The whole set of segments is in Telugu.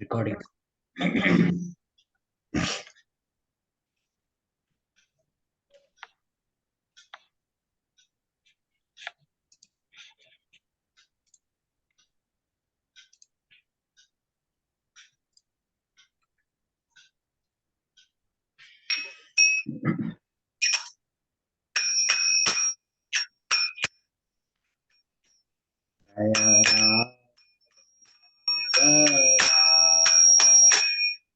Recording.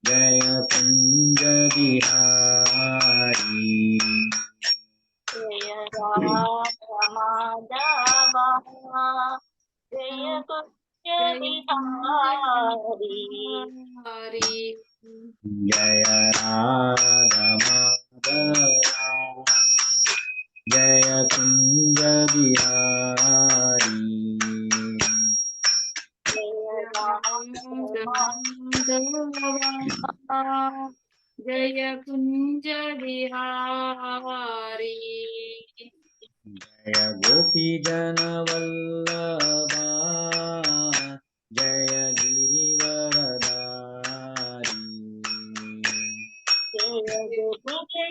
Jaya Kunja Bihari. Jaya Radha Madhava, Jaya Kunja Bihari. Jaya Radha Madhava, Jaya Kunja Bihari. Jaya Radha Jaya Kunja Bihari. Jaya Gopi Jana Vallabha, Jaya Girivaradari. Jaya Gopi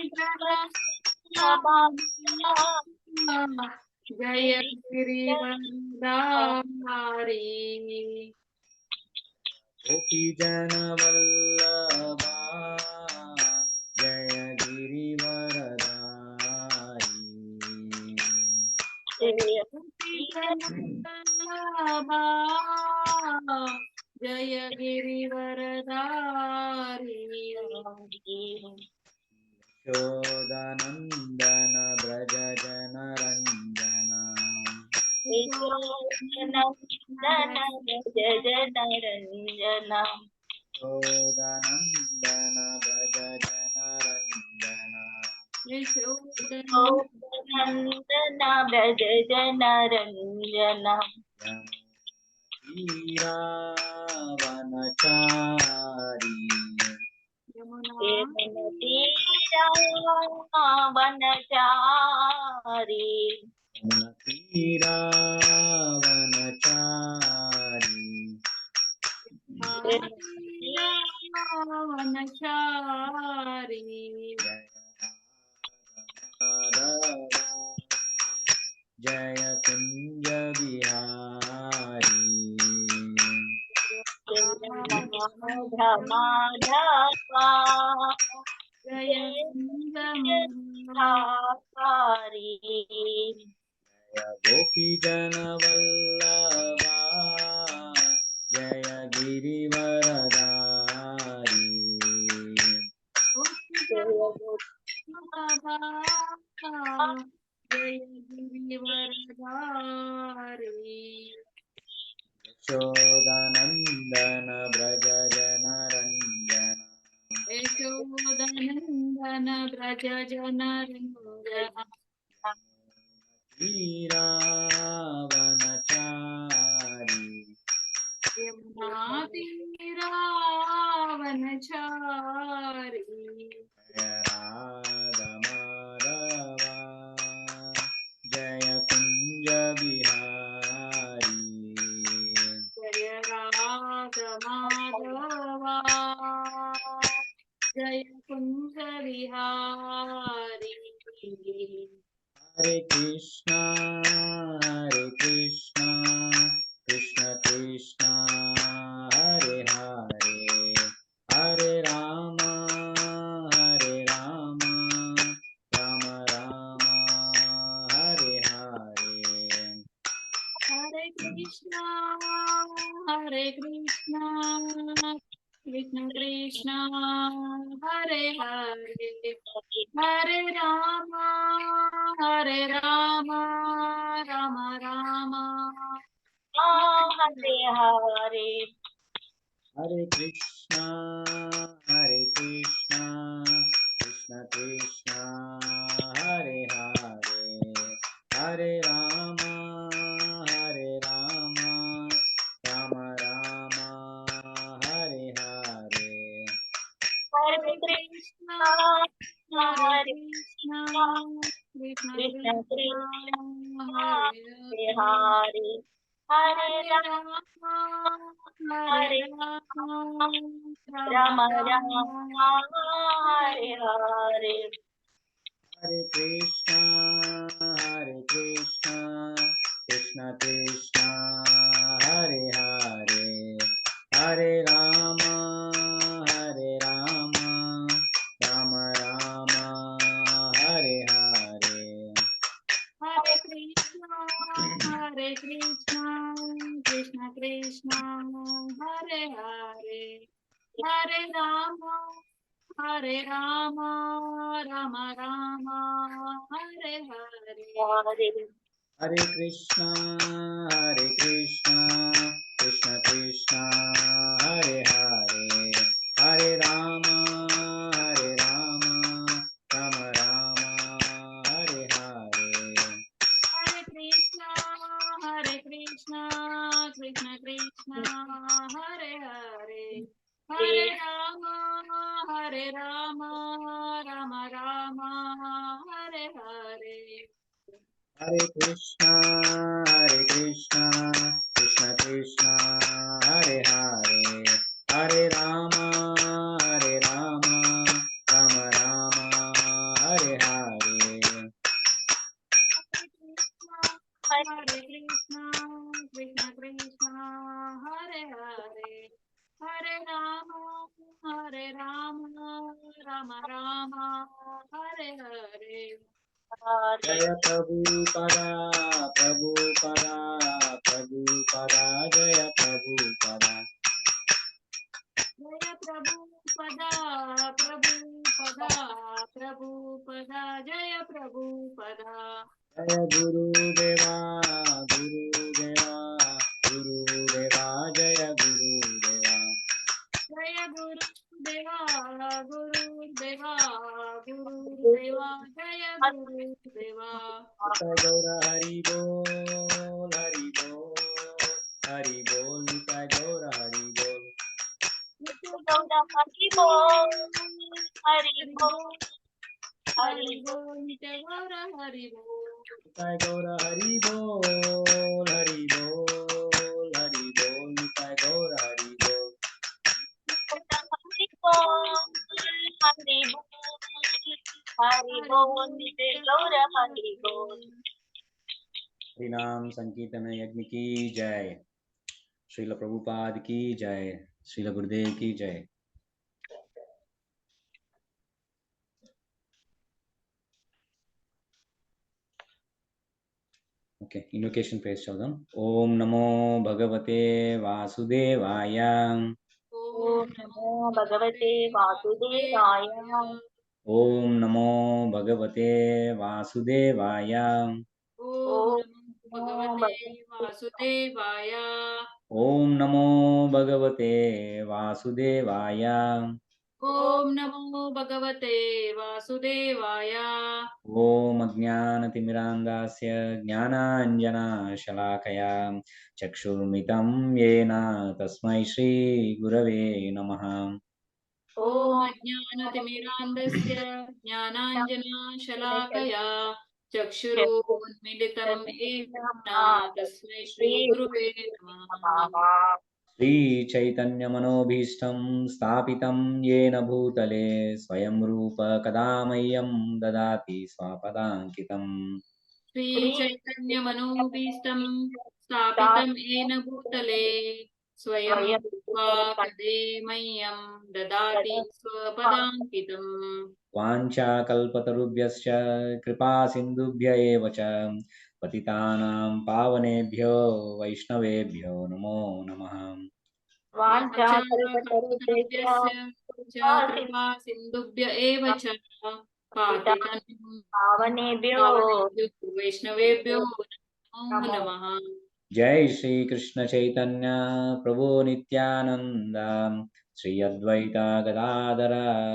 Jaya Girivardhari. Gopi Jana Vallabha, Jaya Girivaradari. Jaya Girivardhari. Yashodanandana Braja Jana Ranjana. Nandana Jana Ranjana. Yashodanandana Braja Jana Ranjana. Nandana Braja Jana Ranjana. Vanachari. Vanachari. Jaya Kunja Bihari. Madhava, Jaya Hari. Jaya Gopi Jana Vallabha, Jaya Girivaradari. Jaya Girivardhari. Yashodanandana Braja Jana Ranjana. Yashodanandana Braja Jana Ranjana. Vanachari. Vanachari. Jaya Radha Madhava, Jaya Kunja Bihari. Jaya Radha Madhava, Jaya Kunja Bihari. Hare Krishna, Krishna Krishna, Hare Hare, Hare Rama, Rama Rama, Hare Hare. Hare Krishna, Krishna Krishna, Hare Hare, Hare Rama, Rama Rama, Hare Hare. Hare Krishna, Krishna Krishna, Hare Hare, Hare Rama, Rama Rama, Hare Hare. Hare Krishna, Krishna Krishna Krishna, Krishna, Hare Hare Hare, Hare Rama, Hare Rama, Rama Rama Rama, Rama, Hare Hare. Hare Krishna, Krishna Krishna, Hare Hare, Hare Rama, Rama Rama, Hare Hare. Hare Krishna, Krishna Krishna, Hare Hare, Hare Rama, Rama Rama, Hare Hare. Hare Krishna, Krishna Krishna, Hare Hare, Hare Rama, Rama Rama, Hare Hare. Hare Krishna, Krishna Krishna, Hare Hare, Hare Rama, Rama Rama, Hare Hare. Hare Krishna, Krishna Krishna, Hare Hare, Hare Rama, Rama Rama, Hare Hare. Hare Krishna, Krishna Krishna, Hare Hare, Hare Rama, Rama Rama, Hare Hare. Jaya Prabhupada, Prabhupada, Jaya Prabhupada. Jaya Prabhupada, Jaya Prabhupada. Jaya Guru Deva, Jaya Guru Deva. Jaya Guru Deva, Jaya Guru Deva. Nitai Gaura Hari Bol, Hari Bol, Hari Bol, Nitai Gaura Hari Bol. Gaura Hari Bol, Hari Bol, Hari Bol. Nitai Gaura Hari Bol. Nitai Gaura Hari Bol, Hari Bol, Hari Bol, Nitai Gaura Hari Bol. Hari Bol, Hari Bol, Hari Bol, Nitai Gaura Hari Bol. हरिनाम संकीर्तन यज्ञ की जय, श्रील प्रभुपाद की जय, श्रील गुरुदेव की जय. ओके, इन्वोकेशन पेज चौदह. ओम नमो भगवते वासुदेवाय. ओम नमो भगवते वासुदेवाय. ओम नमो भगवते वासुदेवाय. ओम नमो भगवते वासुदेवाय. ओम नमो भगवते वासुदेवाय. ओम नमो भगवते वासुदेवाय. ओम अज्ञानतिमिरान्धस्य ज्ञानाञ्जनशलाकया चक्षुर्मितं येन तस्मै श्रीगुरवे नमः. ओम अज्ञानतिमिरान्धस्य ज्ञानाञ्जनशलाकया चक्षुरुन्मीलितं येन तस्मै श्रीगुरुवे नमः. श्रीचैतन्यमनोभीष्टं स्थापितं येन भूतले स्वयं रूप कदा मह्यं ददाति स्वपदाङ्कितम्. श्रीचैतन्यमनोभीष्टं स्थापितं येन भूतले स्वयं रूपा कदे मह्यं ददाति स्वपदाङ्कितम्. वाञ्छाकल्पतरुभ्यश्च कृपासिन्धुभ्य एव च पतितानां पावनेभ्यो वैष्णवेभ्यो नमो नमः. वाञ्छाकल्पतरुभ्यश्च च कृपा सिन्धुभ्य एव च पावनेभ्यो पावनेभ्यो वैष्णवेभ्यो नमो नमः. जय श्री कृष्ण चैतन्य प्रभु नित्यानंद, श्री अद्वैत गदाधर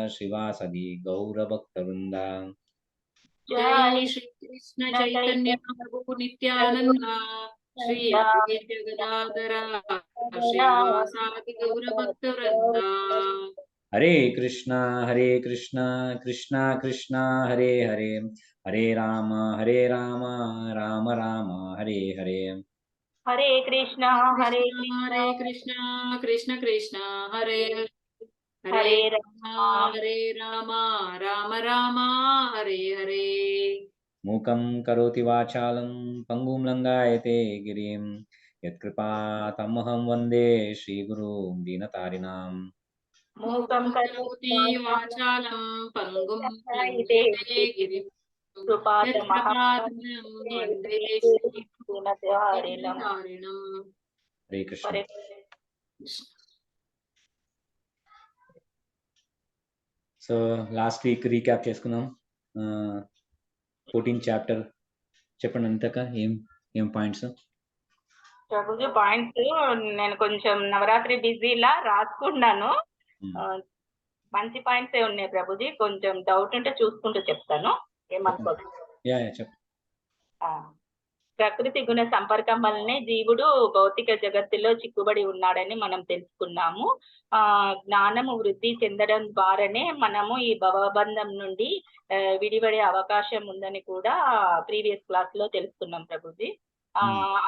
श्रीवासदि गौरभक्तवृंद. जय श्री कृष्ण चैतन्य प्रभु नित्यानंद, श्री अद्वैत गदाधर श्रीवासादि गौर भक्त वृंदा. हरे कृष्णा कृष्णा कृष्णा हरे हरे, हरे राम राम राम हरे हरे. హరే కృష్ణ హరే హరే కృష్ణ కృష్ణ కృష్ణ హరే హరే హరే హరే రామ రామ రామ హరే హరే. మూకం కరోతి వాచాలం పంగుం లంఘాయతే గిరిం యత్కృపా తమ్మహం వందే శ్రీగురుం దీనతారిణాం. మూకం కరోతి వాచాలం పంగుం ఇదే లంఘయతే గిరిం యత్కృపాతమహం వందే దీనతారిణం. Hare Krishna. Hare so last week recap చేసుకున్నాం. 14th చాప్టర్ చెప్పండి అంతక ఏం పాయింట్స్? ప్రభుజీ పాయింట్స్ నేను కొంచెం నవరాత్రి బిజీలా రాసుకున్నాను. మంచి పాయింట్స్ ఏ ఉన్నాయి ప్రభుజీ. కొంచెం డౌట్ ఉంటే చూసుకుంటూ చెప్తాను, ఏమనుకోదు. చెప్పు. ప్రకృతి గుణ సంపర్కం వల్లనే జీవుడు భౌతిక జగత్తులో చిక్కుబడి ఉన్నాడని మనం తెలుసుకున్నాము. జ్ఞానము వృద్ధి చెందడం ద్వారానే మనము ఈ భవబంధం నుండి విడిపడే అవకాశం ఉందని కూడా ప్రీవియస్ క్లాస్ లో తెలుసుకున్నాం ప్రభుజీ.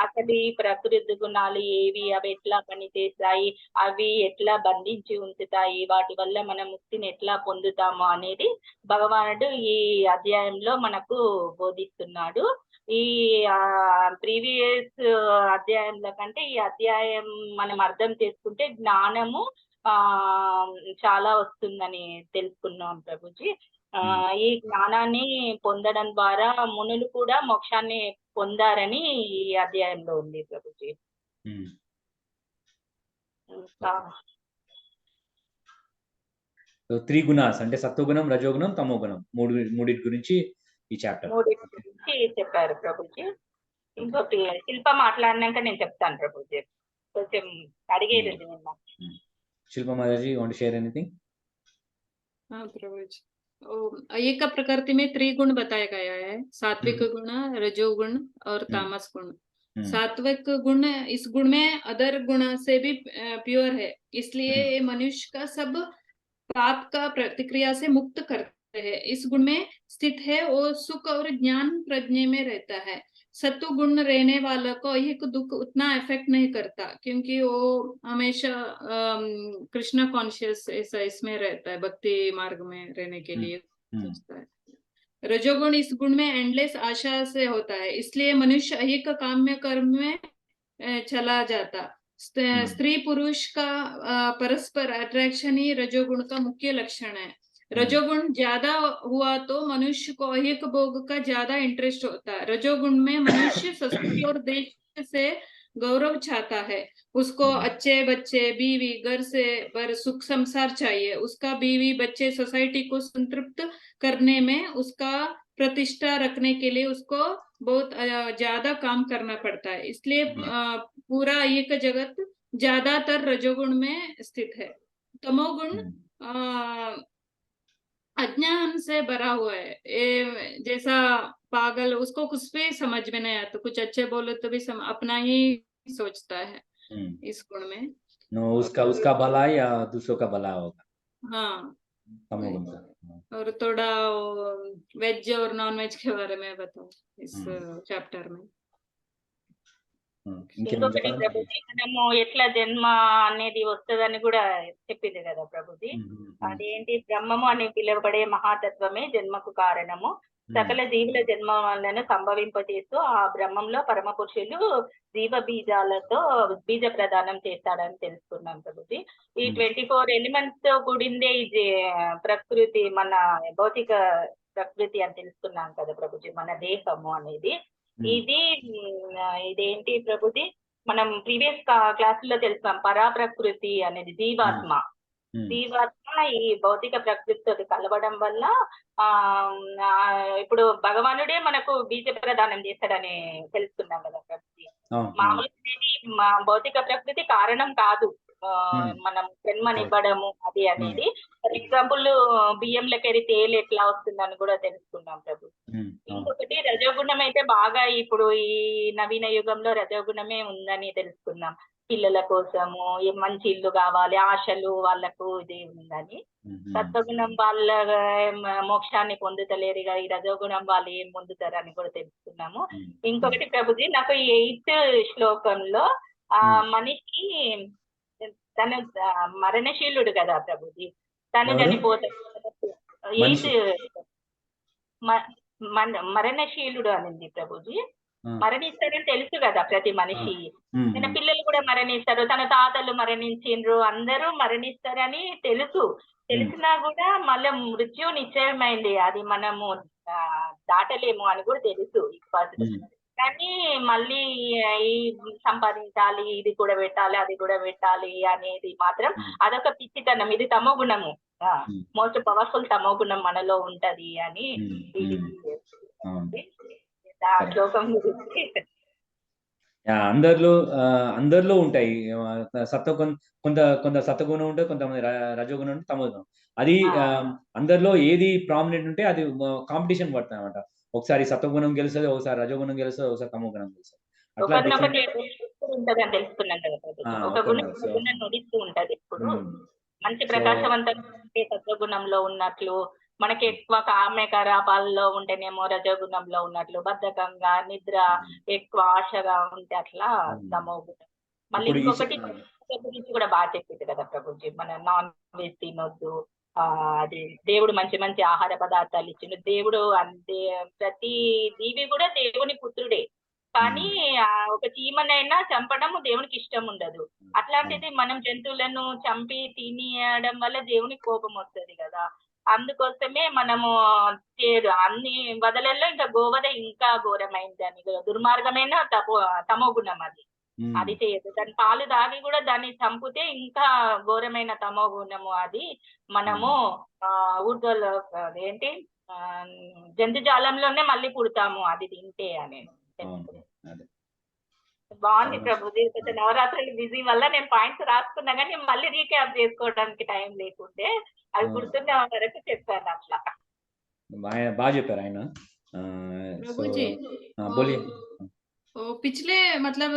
అసలు ఈ ప్రకృతి గుణాలు ఏవి, అవి ఎట్లా పనిచేస్తాయి, అవి ఎట్లా బంధించి ఉంచుతాయి, వాటి వల్ల మనం ముక్తిని ఎట్లా పొందుతాము అనేది భగవానుడు ఈ అధ్యాయంలో మనకు బోధిస్తున్నాడు. ఈ ప్రీవియస్ అధ్యాయంలో కంటే ఈ అధ్యాయం మనం అర్థం చేసుకుంటే జ్ఞానము చాలా వస్తుందని తెలుసుకున్నాం ప్రభుజీ. ఈ జ్ఞానాన్ని పొందడం ద్వారా మునులు కూడా మోక్షాన్ని పొందారని ఈ అధ్యాయంలో ఉంది ప్రభుజీ. త్రీ గుణాస్ అంటే సత్వగుణం, రజోగుణం, తమోగుణం, మూడింటి గురించి ఈ చాప్టర్ గురించి చెప్పారు ప్రభుజీ. ఇంకొకటి శిల్ప మాట్లాడినాక నేను చెప్తాను ప్రభుజీ, కొంచెం అడిగేది ఉంది నిన్న. Shilpa Mataji, you want to share anything? हाँ प्रभुजी, एक प्रकृति में त्रिगुण बताया गया है, सात्विक गुण, रजोगुण और तामस गुण। सात्विक गुण, इस गुण में अदर गुण से भी प्योर है, इसलिए मनुष्य का सब पाप का प्रतिक्रिया से मुक्त करते हैं। इस गुण में स्थित है और सुख और ज्ञान प्रज्ञा में रहता है। सत्व गुण रहने वाला को एक दुख उतना इफेक्ट नहीं करता, क्योंकि वो हमेशा कृष्ण कॉन्शियस ऐसा इसमें रहता है, भक्ति मार्ग में रहने के लिए सोचता है। रजोगुण, इस गुण में एंडलेस आशा से होता है, इसलिए मनुष्य एक काम्य कर्म में चला जाता। स्त्री पुरुष का परस्पर अट्रैक्शन ही रजोगुण का मुख्य लक्षण है। रजोगुण ज्यादा हुआ तो मनुष्य को एक भोग का ज्यादा इंटरेस्ट होता है। रजोगुण में मनुष्य संस्कृति और देश से गौरव चाहता है, उसको अच्छे बच्चे, बीवी, घर से पर सुख संसार चाहिए। उसका बीवी बच्चे सोसाइटी को संतृप्त करने में, उसका प्रतिष्ठा रखने के लिए उसको बहुत ज्यादा काम करना पड़ता है। इसलिए पूरा एक जगत ज्यादातर रजोगुण में स्थित है। तमोगुण अज्ञान से भरा हुआ है, जैसा पागल, उसको कुछ भी समझ में नहीं आता, कुछ अच्छे बोलो तो भी अपना ही सोचता है इस गुण में। उसका भला या दूसरों का भला होगा। हाँ, तमोगुण का। और थोड़ा वेज और नॉन वेज के बारे में बताओ इस चैप्टर में। ఇంకొకటి ప్రభుజీ, మనము ఎట్లా జన్మ అనేది వస్తుందని కూడా చెప్పింది కదా ప్రభుజీ. అదేంటి, బ్రహ్మము అని పిలువబడే మహాతత్వమే జన్మకు కారణము. సకల జీవుల జన్మలను సంభవింపచేస్తూ ఆ బ్రహ్మంలో పరమ పురుషులు జీవ బీజాలతో బీజ ప్రదానం చేస్తాడని తెలుసుకున్నాం ప్రభుజీ. ఈ 24 ఎలిమెంట్స్ తో కూడిందే ఈ ప్రకృతి, మన భౌతిక ప్రకృతి అని తెలుసుకున్నాం కదా ప్రభుజీ, మన దేహము అనేది. ఇదేంటి ప్రభుజీ, మనం ప్రీవియస్ క్లాసుల్లో తెలుసాం, పరాప్రకృతి అనేది జీవాత్మ. జీవాత్మ ఈ భౌతిక ప్రకృతితో కలవడం వల్ల ఇప్పుడు భగవానుడే మనకు బీజ ప్రదానం చేస్తాడని తెలుసుకున్నాం కదా ప్రభుజీ. మామూలుగా భౌతిక ప్రకృతి కారణం కాదు మనం జన్మనివ్వడము అది అనేది. ఫర్ ఎగ్జాంపుల్ బియ్యంలోకి తేలు ఎట్లా వస్తుందని కూడా తెలుసుకున్నాం ప్రభు. ఇంకొకటి రజోగుణం అయితే బాగా ఇప్పుడు ఈ నవీన యుగంలో రజోగుణమే ఉందని తెలుసుకున్నాం. పిల్లల కోసము మంచి ఇల్లు కావాలి, ఆశలు వాళ్ళకు ఇది ఉందని. సత్వగుణం వాళ్ళ మోక్షాన్ని పొందుతలేరు, ఇక ఈ రజోగుణం వాళ్ళు ఏం పొందుతారని కూడా తెలుసుకున్నాము. ఇంకొకటి ప్రభుజీ, నాకు ఈ 8th శ్లోకంలో మనిషి తను మరణశీలుడు కదా ప్రభుజీ, తను చనిపోతాడు. మరణశీలుడు అనింది ప్రభుజీ. మరణిస్తారని తెలుసు కదా ప్రతి మనిషి, తన పిల్లలు కూడా మరణిస్తారు, తన తాతలు మరణించిండ్రు, అందరూ మరణిస్తారని తెలిసినా కూడా మళ్ళీ మృత్యు నిశ్చయమైంది, అది మనము దాటలేము అని కూడా తెలుసు. కానీ మళ్ళీ ఈ సంపాదించాలి, ఇది కూడా పెట్టాలి, అది కూడా పెట్టాలి అనేది మాత్రం అదొక పిచ్చితనం, ఇది తమో గుణము, మోస్ట్ పవర్ఫుల్ తమో గుణం మనలో ఉంటది అని శ్లోకం గురించి. అందరిలో ఉంటాయి కొంత సత్వగుణం ఉంటుంది, కొంతమంది రజోగుణం ఉంటుంది, తమోగుణం. అది అందరిలో ఏది ప్రామినెంట్ ఉంటే అది కాంపిటీషన్ పడుతుంది అనమాట. ఒకసారి సత్వగుణం గెలుస్తుంది, ఒకసారి రజోగుణం గెలుస్తుంది, ఒకసారి తమోగుణం గెలుస్తుంది. అట్లా నడుస్తూ ఉంటది. ఇప్పుడు మంచి ప్రకాశవంతంగా సత్వగుణంలో ఉన్నట్లు, మనకి ఎక్కువ కామ్యకలాపాల్లో ఉంటేనేమో రజోగుణంలో ఉన్నట్లు, బద్ధకంగా నిద్ర ఎక్కువ ఆశగా ఉంటే అట్లా తమోగుణం. మళ్ళీ ఇంకొకటి గురించి కూడా బాగా చెప్పింది కదా ప్రభుజీ, మన నాన్ వెజ్ తినొద్దు, అది దేవుడు మంచి మంచి ఆహార పదార్థాలు ఇచ్చిండు, దేవుడు అంతే ప్రతి జీవి కూడా దేవుని పుత్రుడే, కానీ ఒక చీమనైనా చంపడం దేవునికి ఇష్టం ఉండదు. అట్లాంటిది మనం జంతువులను చంపి తినేయడం వల్ల దేవునికి కోపం వస్తుంది కదా. అందుకోసమే మనము అన్ని వదలల్లో ఇంకా గోవధ ఇంకా ఘోరమైంది అని, దుర్మార్గమైన తమో గుణం అది చేయదు. దాని పాలు దాగి కూడా దాన్ని చంపితే ఇంకా ఘోరమైన తమో గుణము అది. మనము ఊర్ధ్వలో ఏంటి జంతుజాలంలోనే మళ్ళీ పుడతాము అది తింటే అని. బాగుంది ప్రభుజీ. నవరాత్రులు బిజీ వల్ల నేను పాయింట్స్ రాసుకున్నా కానీ మళ్ళీ రీక్యాప్ చేసుకోవడానికి టైం లేకుంటే అవి గుర్తున్న వరకు చెప్పాను అట్లా. బాగా చెప్పారు ఆయన. पिछले मतलब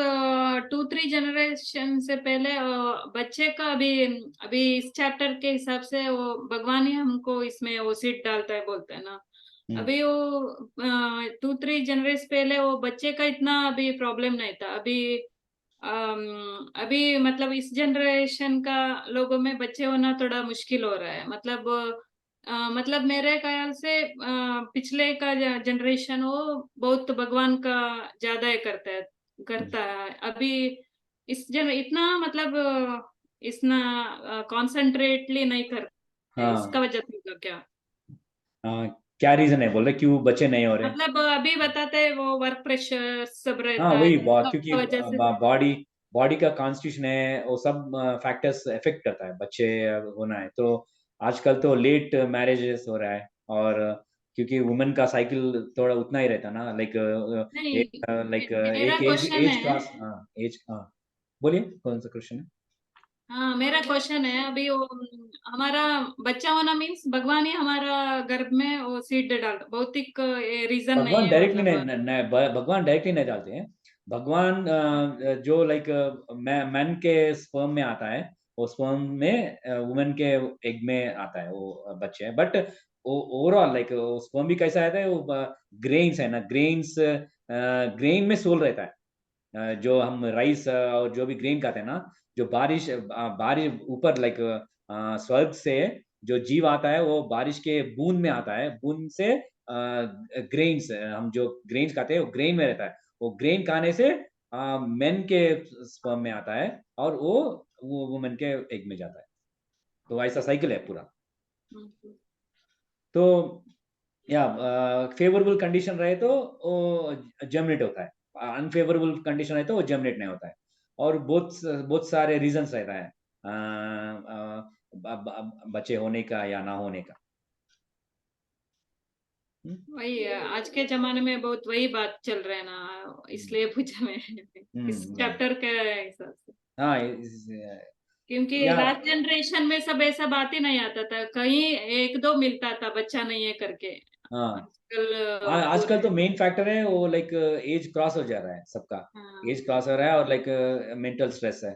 2-3 जनरेशन से पहले बच्चे का अभी इस चैप्टर के हिसाब से वो भगवान ही हमको इसमें वो सीट डालता है बोलते हैं ना। अभी वो 2-3 जनरेशन पहले वो बच्चे का इतना अभी प्रॉब्लम नहीं था। अभी मतलब इस जनरेशन का लोगों में बच्चे होना थोड़ा मुश्किल हो रहा है। मतलब मेरे ख्याल से पिछले का जनरेशन वो बहुत भगवान का ज्यादा करता है। अभी इतना मतलब इतना कॉन्सेंट्रेटली नहीं करते। इसका वजह से क्या रीजन है बोल रहे, क्यों बच्चे नहीं हो रहे? मतलब अभी बताते वो वर्क प्रेशर सब रहता है। वही क्योंकि बॉडी का कॉन्स्टिट्यूशन है, वो सब फैक्टर्स इफेक्ट करता है बच्चे होना है। तो आजकल तो लेट मैरिजेस हो रहा है, और क्योंकि वुमेन का साइकिल थोड़ा उतना ही रहता ना, लाइक एज। बोलिए कौन सा क्वेश्चन है? हाँ, मेरा क्वेश्चन है अभी वो हमारा बच्चा होना मीन्स भगवान ही हमारा गर्भ में वो सीड डालता, भौतिक रीजन नहीं है। भगवान डायरेक्टली नहीं डालते हैं। भगवान जो लाइक मैन के स्पर्म में आता है, वो स्पर्म में वुमेन के एग में आता है वो बच्चे हैं। बट ओवरऑल लाइक स्पर्म भी कैसा आता है, वो ग्रेन्स है ना, ग्रेन में सोल रहता है। जो हम राइस और जो भी ग्रेन खाते हैं ना, जो बारिश ऊपर लाइक स्वर्ग से जो जीव आता है वो बारिश के बूंद में आता है, बूंद से ग्रेन्स, हम जो ग्रेन्स खाते हैं वो ग्रेन में रहता है। वो ग्रेन खाने से मेन के स्पर्म में आता है और वो वुमेन के एग में जाता है। तो ऐसा साइकिल है पूरा। तो या फेवरेबल कंडीशन रहे तो वो जर्मिनेट होता है, अनफेवरेबल कंडीशन रहे तो वो जर्मिनेट नहीं होता है। और बहुत सारे रीजंस रहता है बच्चे होने का या ना होने का। वही आज के जमाने में बहुत वही बात चल रहा है ना, इसलिए पूछा मैं इस चैप्टर के हिसाब से। हाँ, क्योंकि लास्ट जनरेशन में सब ऐसा बात ही नहीं आता था, कहीं 1-2 मिलता था बच्चा नहीं है करके। आजकल तो मेन फैक्टर है वो लाइक एज क्रॉस हो जा रहा है सबका, एज क्रॉस हो रहा है और लाइक मेंटल स्ट्रेस है,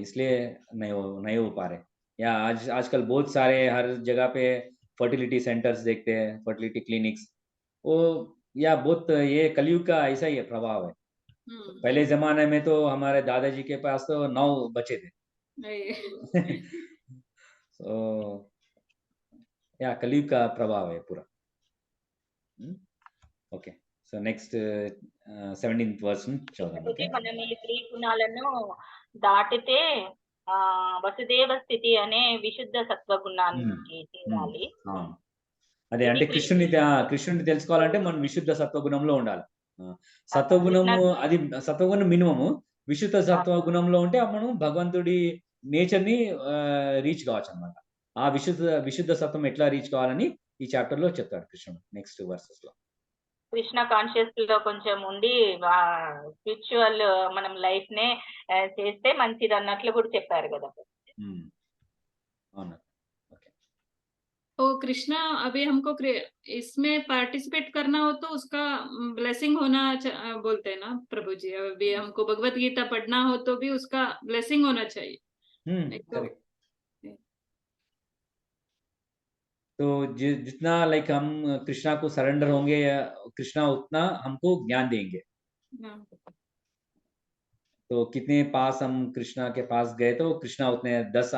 इसलिए नहीं हो पा रहे। या आजकल बहुत सारे हर जगह पे फर्टिलिटी सेंटर्स देखते हैं, फर्टिलिटी क्लिनिक्स, वो या बहुत ये कलयुग का ऐसा ही है प्रभाव है। पहले जमाने में तो हमारे दादाजी के पास तो 9 बच्चे थे। तो या कलयुग का प्रभाव है पूरा। Okay, so next 17th verse చదువుదాం. ఓకే, మనం ఈ 3 గుణాలను దాటితే వసుదేవ స్థితి అనే విశుద్ధ సత్వగుణానికి చేరాలి. అదే అంటే కృష్ణుని తెలుసుకోవాలంటే మనం విశుద్ధ సత్వగుణంలో ఉండాలి. సత్వగుణము అది సత్వగుణం మినిమము, విశుద్ధ సత్వగుణంలో ఉంటే మనం భగవంతుడి నేచర్ ని రీచ్ కావచ్చు అన్నమాట. ఆ విశుద్ధ సత్వం ఎట్లా రీచ్ కావాలని ఈ చాప్టర్ లో చెప్తాడు కృష్ణుడు నెక్స్ట్ వర్సెస్ లో. కృష్ణ కాన్షియస్ లో కొంచెం ఉండి స్పిరిచువల్ మనం లైఫ్ నే చేస్తే మంచిది అన్నట్లు కూడా చెప్పారు కదా. तो कृष्णा अभी हमको इसमें पार्टिसिपेट करना हो तो उसका ब्लेसिंग होना बोलते हैं ना प्रभु जी। अभी हमको भगवत गीता पढ़ना हो तो भी उसका ब्लेसिंग होना चाहिए। तो जितना लाइक हम कृष्णा को सरेंडर होंगे, कृष्णा उतना हमको ज्ञान देंगे। तो कितने पास हम कृष्णा के पास गए तो कृष्णा उतने 10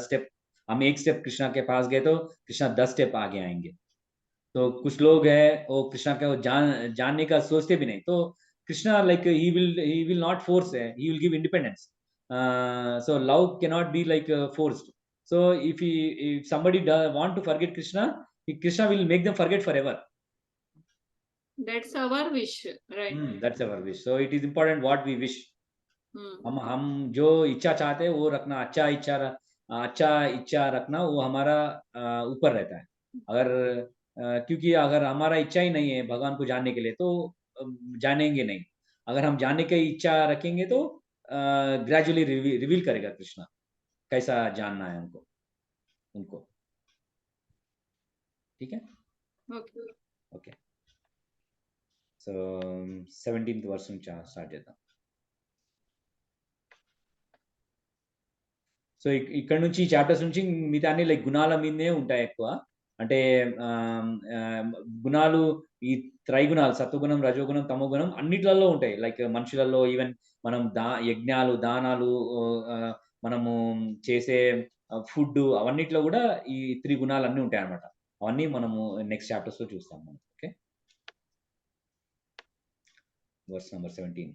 स्टेप, हम 1 स्टेप कृष्णा के पास गए तो कृष्णा 10 स्टेप आगे आएंगे। तो कुछ लोग है वो कृष्णा को जानने का सोचते भी नहीं, तो Krishna like he will not force, he will give independence. So love cannot be like forced. So if somebody want to forget Krishna, Krishna will make them forget forever. That's our wish, right? That's our wish. So it is important what we wish. हम जो इच्छा चाहते हैं वो रखना, अच्छा इच्छा रखना वो हमारा ऊपर रहता है। अगर क्योंकि अगर हमारा इच्छा ही नहीं है भगवान को जानने के लिए तो जानेंगे नहीं। अगर हम जानने की इच्छा रखेंगे तो ग्रेजुअली रिवील करेगा कृष्णा कैसा जानना है उनको। ठीक है, ओके। సో 17th వర్స్ నుంచి స్టార్ట్ చేద్దాం. సో ఇక్కడ నుంచి చాప్టర్స్ నుంచి మిగతా అన్ని లైక్ గుణాల మీదనే ఉంటాయి ఎక్కువ. అంటే గుణాలు ఈ త్రైగుణాలు సత్వగుణం, రజోగుణం, తమోగుణం అన్నిట్లలో ఉంటాయి. లైక్ మనుషులలో ఈవెన్ మనం యజ్ఞాలు, దానాలు, మనము చేసే ఫుడ్ అవన్నిట్లో కూడా ఈ 3 గుణాలు అన్నీ ఉంటాయి అన్నమాట. అవన్నీ మనము నెక్స్ట్ చాప్టర్స్ లో చూస్తాం మనం. Okay, verse number 17.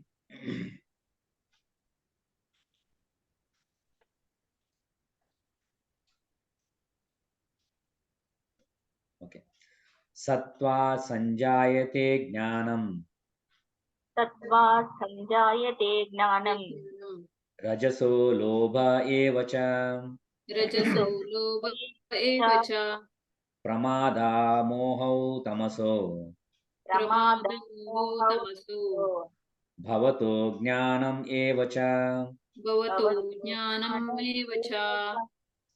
ఓకే, సత్వా సంజాయతే జ్ఞానం, రజసో లోభ ఏవ చ, ప్రమాదా మోహౌ తమసో, భవతో జ్ఞానం ఏవ చ,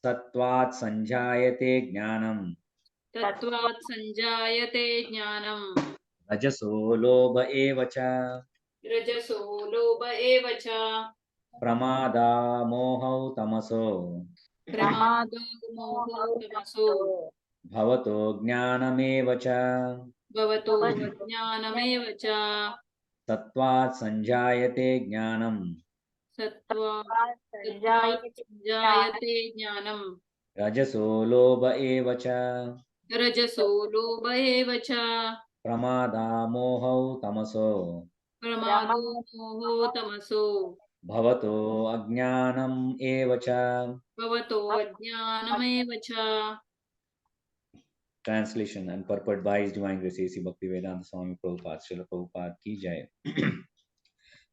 సత్వాత్ సంజాయతే జ్ఞానం, రజసో లోభ ఏవ చ, ప్రమాదా మోహౌ తమసో, భవతో జ్ఞానమేవ చ, సత్వాత్ సంజాయతే జ్ఞానం, రజసో లోభ ఏవ చ, ప్రమాదా మోహౌ తమసో, భవతో అజ్ఞానం ఏవ చ. Translation and purport by His Divine Grace A.C. Bhaktivedanta Swami Prabhupada, Srila Prabhupada ki jai.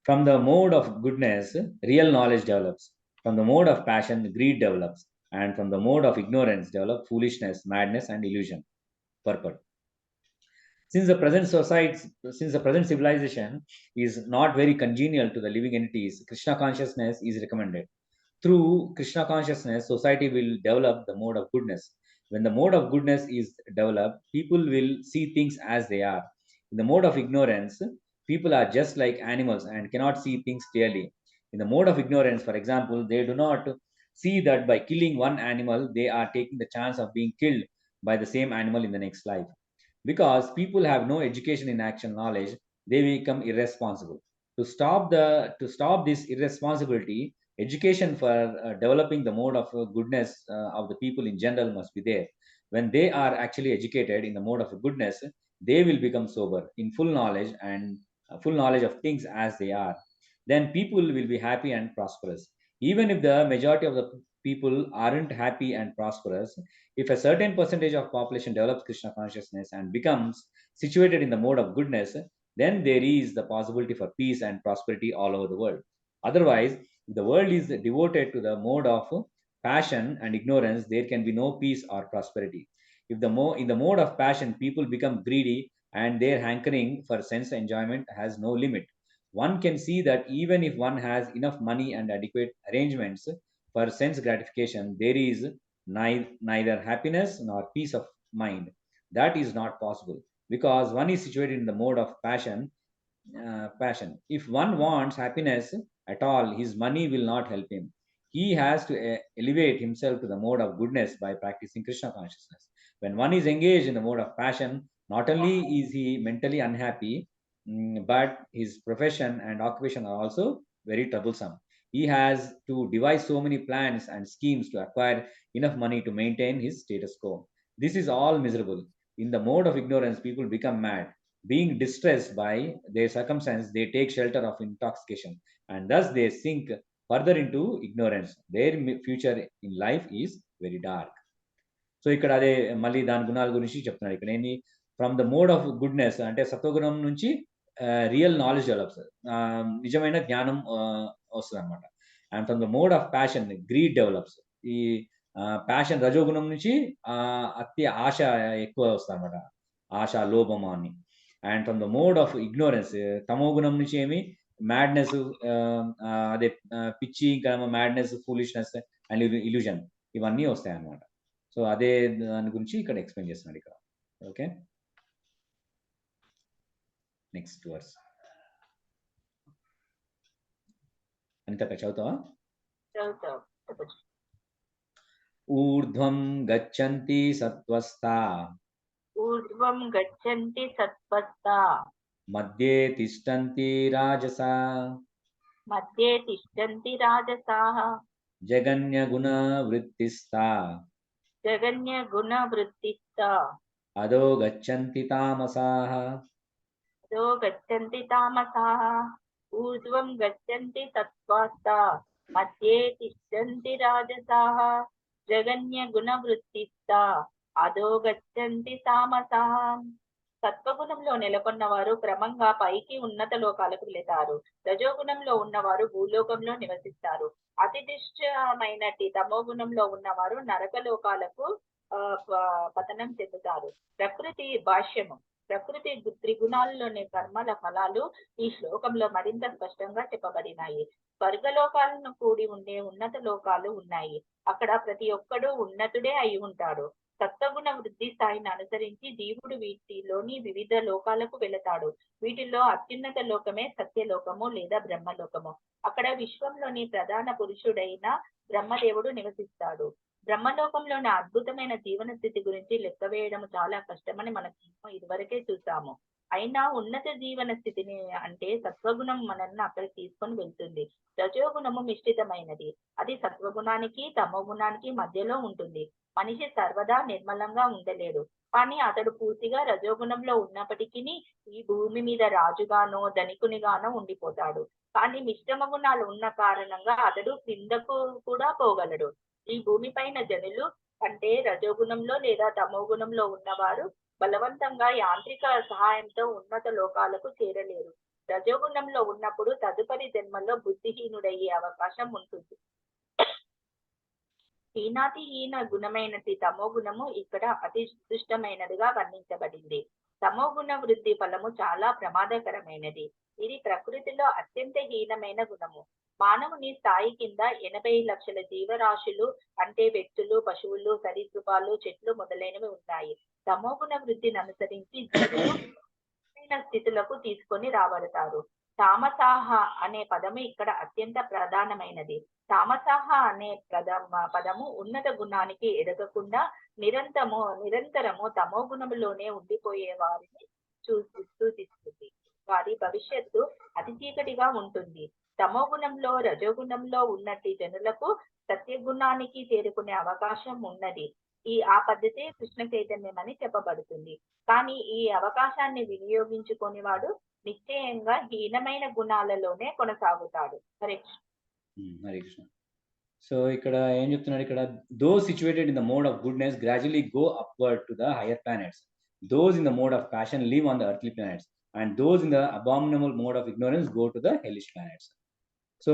From the mode of goodness, real knowledge develops. From the mode of passion, greed develops. And from the mode of ignorance, develop foolishness, madness, and illusion. Purport. Since the present civilization is not very congenial to the living entities, Krishna consciousness is recommended. Through Krishna consciousness, society will develop the mode of goodness. When the mode of goodness is developed, people will see things as they are. In the mode of ignorance, people are just like animals and cannot see things clearly. In the mode of ignorance, for example, they do not see that by killing one animal, they are taking the chance of being killed by the same animal in the next life. Because people have no education in action knowledge, they become irresponsible. To stop this irresponsibility, education for developing the mode of goodness of the people in general must be there. When they are actually educated in the mode of goodness, they will become sober in full knowledge and full knowledge of things as they are. Then people will be happy and prosperous. Even if the majority of the people aren't happy and prosperous, if a certain percentage of population develops Krishna consciousness and becomes situated in the mode of goodness, then there is the possibility for peace and prosperity all over the world. Otherwise, if the world is devoted to the mode of passion and ignorance, there can be no peace or prosperity. If in the mode of passion, people become greedy and their hankering for sense enjoyment has no limit. One can see that even if one has enough money and adequate arrangements for sense gratification, there is neither happiness nor peace of mind. That is not possible because one is situated in the mode of passion. If one wants happiness at all, his money will not help him. He has to elevate himself to the mode of goodness by practicing Krishna consciousness. When one is engaged in the mode of passion, not only is he mentally unhappy, but his profession and occupation are also very troublesome. He has to devise so many plans and schemes to acquire enough money to maintain his status quo. This is all miserable. In the mode of ignorance, people become mad. Being distressed by their circumstance, they take shelter of intoxication and thus they sink further into ignorance. Their future in life is very dark. So ఇక్కడ అదే మళ్ళీ దాని గుణాల గురించి చెప్తున్నాడు. ఇక్కడ ఏంటి, from the mode of goodness అంటే సత్వగుణం నుంచి రియల్ నాలెడ్జ్ డెవలప్స్, నిజమైన జ్ఞానం వస్తుంది అనమాట. And from the mode of passion greed develops. ఈ ప్యాషన్ రజోగుణం నుంచి అతి ఆశ ఎక్కువ వస్తుంది అనమాట, ఆశ లోభము అని. And from the mode of ignorance తమోగుణం నుంచి ఏమి మ్యాడ్నెస్, అదే పిచ్చి, ఇంకా మ్యాడ్నెస్, ఫూలిష్నెస్ అండ్ ఇల్యూజన్ ఇవన్నీ వస్తాయి అన్నమాట. సో అదే దాని గురించి ఇక్కడ ఎక్స్ప్లెయిన్ చేస్తున్నాడు ఇక్కడ. Okay, next verse. అనిత చదువుతావా? ఊర్ధ్వం గచ్చంతి సత్వస్థా, ఊర్ధ్వం గచ్చంతి సత్వస్థా, మధ్యే తిష్టంతి రాజసా, మధ్యే తిష్టంతి రాజసాః, జగన్యగుణ వృత్తిస్థా, జగన్యగుణ వృత్తిస్థా, అదో గచ్చంతి తామసాః, అదో గచ్చంతి తామసాః. ఊర్ధ్వం గచ్చంతి సత్వస్థా, మధ్యే తిష్టంతి రాజసాః, జగన్యగుణ వృత్తిస్థా, అదో గచ్చంతి తామసాః. సత్వగుణంలో నెలకొన్న వారు క్రమంగా పైకి ఉన్నత లోకాలకు వెళతారు. రజోగుణంలో ఉన్నవారు భూలోకంలో నివసిస్తారు. అతిదిష్టమైనటి తమోగుణంలో ఉన్నవారు నరక లోకాలకు పతనం చెందుతారు. ప్రకృతి భాష్యము. ప్రకృతి త్రిగుణాల్లోని కర్మల ఫలాలు ఈ శ్లోకంలో మరింత స్పష్టంగా చెప్పబడినాయి. స్వర్గలోకాలను కూడి ఉండే ఉన్నత లోకాలు ఉన్నాయి. అక్కడ ప్రతి ఒక్కడూ ఉన్నతుడే అయి ఉంటాడు. సత్వగుణ వృద్ధి స్థాయిని అనుసరించి జీవుడు వీటిలోని వివిధ లోకాలకు వెళతాడు. వీటిల్లో అత్యున్నత లోకమే సత్యలోకము లేదా బ్రహ్మలోకము. అక్కడ విశ్వంలోని ప్రధాన పురుషుడైన బ్రహ్మదేవుడు నివసిస్తాడు. బ్రహ్మలోకంలోని అద్భుతమైన జీవన స్థితి గురించి లెక్క వేయడం చాలా కష్టమని మనం ఇదివరకే చూసాము. అయినా ఉన్నత జీవన స్థితిని అంటే సత్వగుణం మనల్ని అక్కడికి తీసుకొని వెళ్తుంది. రజోగుణము మిశ్రితమైనది. అది సత్వగుణానికి తమోగుణానికి మధ్యలో ఉంటుంది. మనిషి సర్వదా నిర్మలంగా ఉండలేడు. కానీ అతడు పూర్తిగా రజోగుణంలో ఉన్నప్పటికీ ఈ భూమి మీద రాజుగానో ధనికునిగానో ఉండిపోతాడు. కానీ మిశ్రమ గుణాలు ఉన్న కారణంగా అతడు క్రిందకు కూడా పోగలడు. ఈ భూమిపైన జనులు అంటే రజోగుణంలో లేదా తమోగుణంలో ఉన్నవారు బలవంతంగా యాంత్రిక సహాయంతో ఉన్నత లోకాలకు చేరలేరు. రజోగుణంలో ఉన్నప్పుడు తదుపరి జన్మలో బుద్ధిహీనుడయ్యే అవకాశం ఉంటుంది. హీనాతిహీన గుణమైనది తమోగుణము ఇక్కడ అతి ఉత్కృష్టమైనదిగా వర్ణించబడింది. తమోగుణ వృద్ధి ఫలము చాలా ప్రమాదకరమైనది. ఇది ప్రకృతిలో అత్యంత హీనమైన గుణము. మానవుని స్థాయి కింద 80 లక్షల జీవరాశులు అంటే వ్యక్తులు, పశువులు, సరీసృపాలు, చెట్లు మొదలైనవి ఉన్నాయి. తమోగుణ వృద్ధిని అనుసరించి జీవులు స్థితులకు తీసుకొని రాబడతారు. తామసాహ అనే పదము ఇక్కడ అత్యంత ప్రధానమైనది. తామసాహ అనే పదము ఉన్నత గుణానికి ఎదగకుండా నిరంతరము తమో గుణములోనే ఉండిపోయే వారిని సూచిస్తుంది. వారి భవిష్యత్తు అతి చీకటిగా ఉంటుంది. తమో గుణంలో, రజోగుణంలో ఉన్నట్టి జనులకు సత్యగుణానికి చేరుకునే అవకాశం ఉన్నది. ఆ పద్ధతే కృష్ణ చైతన్యం అని చెప్పబడుతుంది. కానీ ఈ అవకాశాన్ని వినియోగించుకొని వాడు నిశ్చయంగా హీనమైన గుణాలలోనే కొనసాగుతాడు. హరే కృష్ణ. సో ఇక్కడ ఏం చెప్తున్నాడు, ఇక్కడ those situated in the mode of goodness gradually go upward to the higher planets. Those in the mode of passion live on the earthly planets, and those in the abominable mode of ignorance go to the hellish planets. So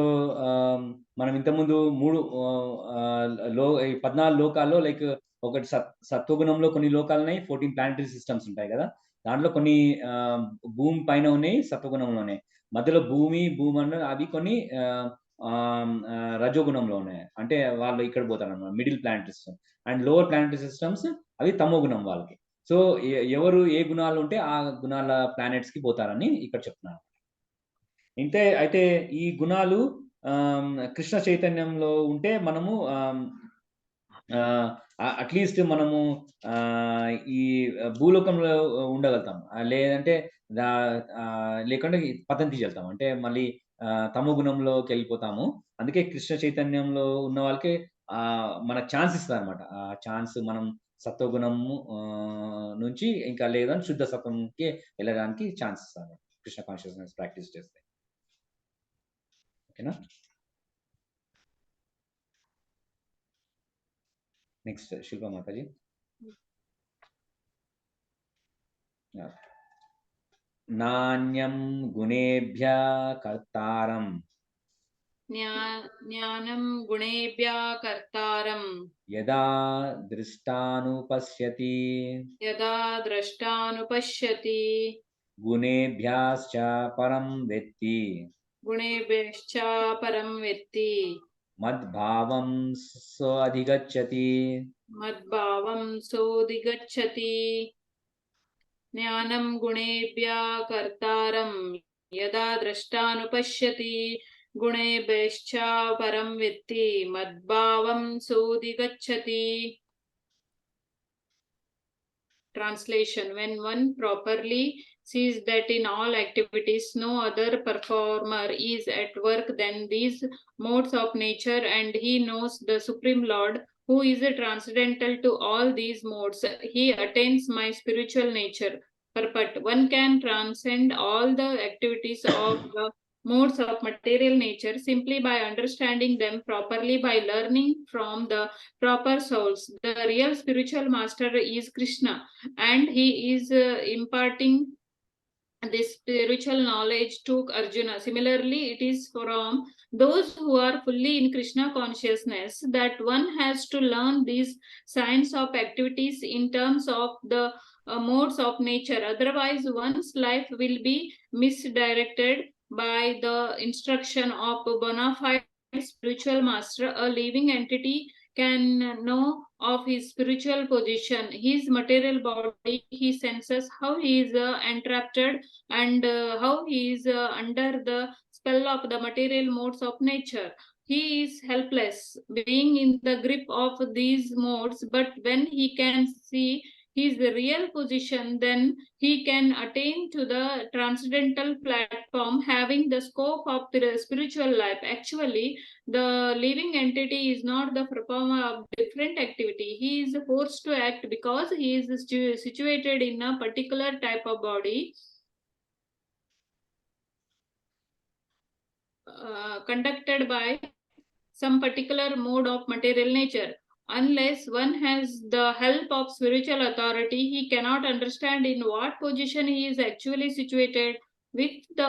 మనం ఇంతకుముందు 14 లోకాల్లో లైక్ ఒకటి సత్వగుణంలో కొన్ని లోకాలు ఉన్నాయి, 14 ప్లానటరీ సిస్టమ్స్ ఉంటాయి కదా. దాంట్లో కొన్ని భూమి పైన ఉన్నాయి, సత్వగుణంలో ఉన్నాయి. మధ్యలో భూమండలం అవి కొన్ని రజోగుణంలో ఉన్నాయి. అంటే వాళ్ళు ఇక్కడ పోతారు అన్నమాట, middle planetary system. And lower planetary systems అవి తమో గుణం వాళ్ళకి. సో ఎవరు ఏ గుణాలు ఉంటే ఆ గుణాల ప్లానెట్స్ కి పోతారని ఇక్కడ చెప్తున్నారు. అయితే ఈ గుణాలు కృష్ణ చైతన్యంలో ఉంటే మనము అట్లీస్ట్ మనము ఈ భూలోకంలో ఉండగలుగుతాం, లేదంటే లేకుంటే పతంతికి వెళ్తాం, అంటే మళ్ళీ తమో గుణంలోకి వెళ్ళిపోతాము. అందుకే కృష్ణ చైతన్యంలో ఉన్న వాళ్ళకి మనకు ఛాన్స్ ఇస్తారు అనమాట. ఆ ఛాన్స్ మనం సత్వగుణము నుంచి ఇంకా లేదని శుద్ధ సత్వంకి వెళ్ళడానికి ఛాన్స్ ఇస్తారు కృష్ణ కాన్షియస్నెస్ ప్రాక్టీస్ చేస్తే. ఓకేనా? నెక్స్ట్ శిల్పా మాతాజీ. నాణ్యం గుణేభ్య కర్తారం జ్ఞానం గుణేభ్య కర్తారం యదా దృష్టానుపశ్యతి గుణేభ్యాశ్చ పరం వెత్తి మద్భావం సోధిగచ్చతి జ్ఞానం గుణేభ్య కర్తారం యదా ద్రష్టానుపశ్యతి గుణేభ్యశ్చ పరం వెత్తి మద్భావం సోధిగచ్చతి. Translation: when one properly sees that in all activities no other performer is at work than these modes of nature, and he knows the Supreme Lord who is transcendental to all these modes, he attains my spiritual nature. Purport: one can transcend all the activities of the modes of material nature simply by understanding them properly, by learning from the proper souls. The real spiritual master is Krishna, and he is imparting this spiritual knowledge to Arjuna. Similarly, it is from those who are fully in Krishna consciousness that one has to learn these signs of activities in terms of the modes of nature. Otherwise, one's life will be misdirected by the instruction of a bona fide spiritual master. A living entity can know of his spiritual position, his material body, his senses, how he is entrapped, and how he is under the spell of the material modes of nature. He is helpless, being in the grip of these modes, but when he can see his real position, then he can attain to the transcendental platform, having the scope of the spiritual life. Actually, the living entity is not the performer of different activity. He is forced to act because he is situated in a particular type of body, conducted by some particular mode of material nature. Unless one has the help of spiritual authority, he cannot understand in what position he is actually situated. With the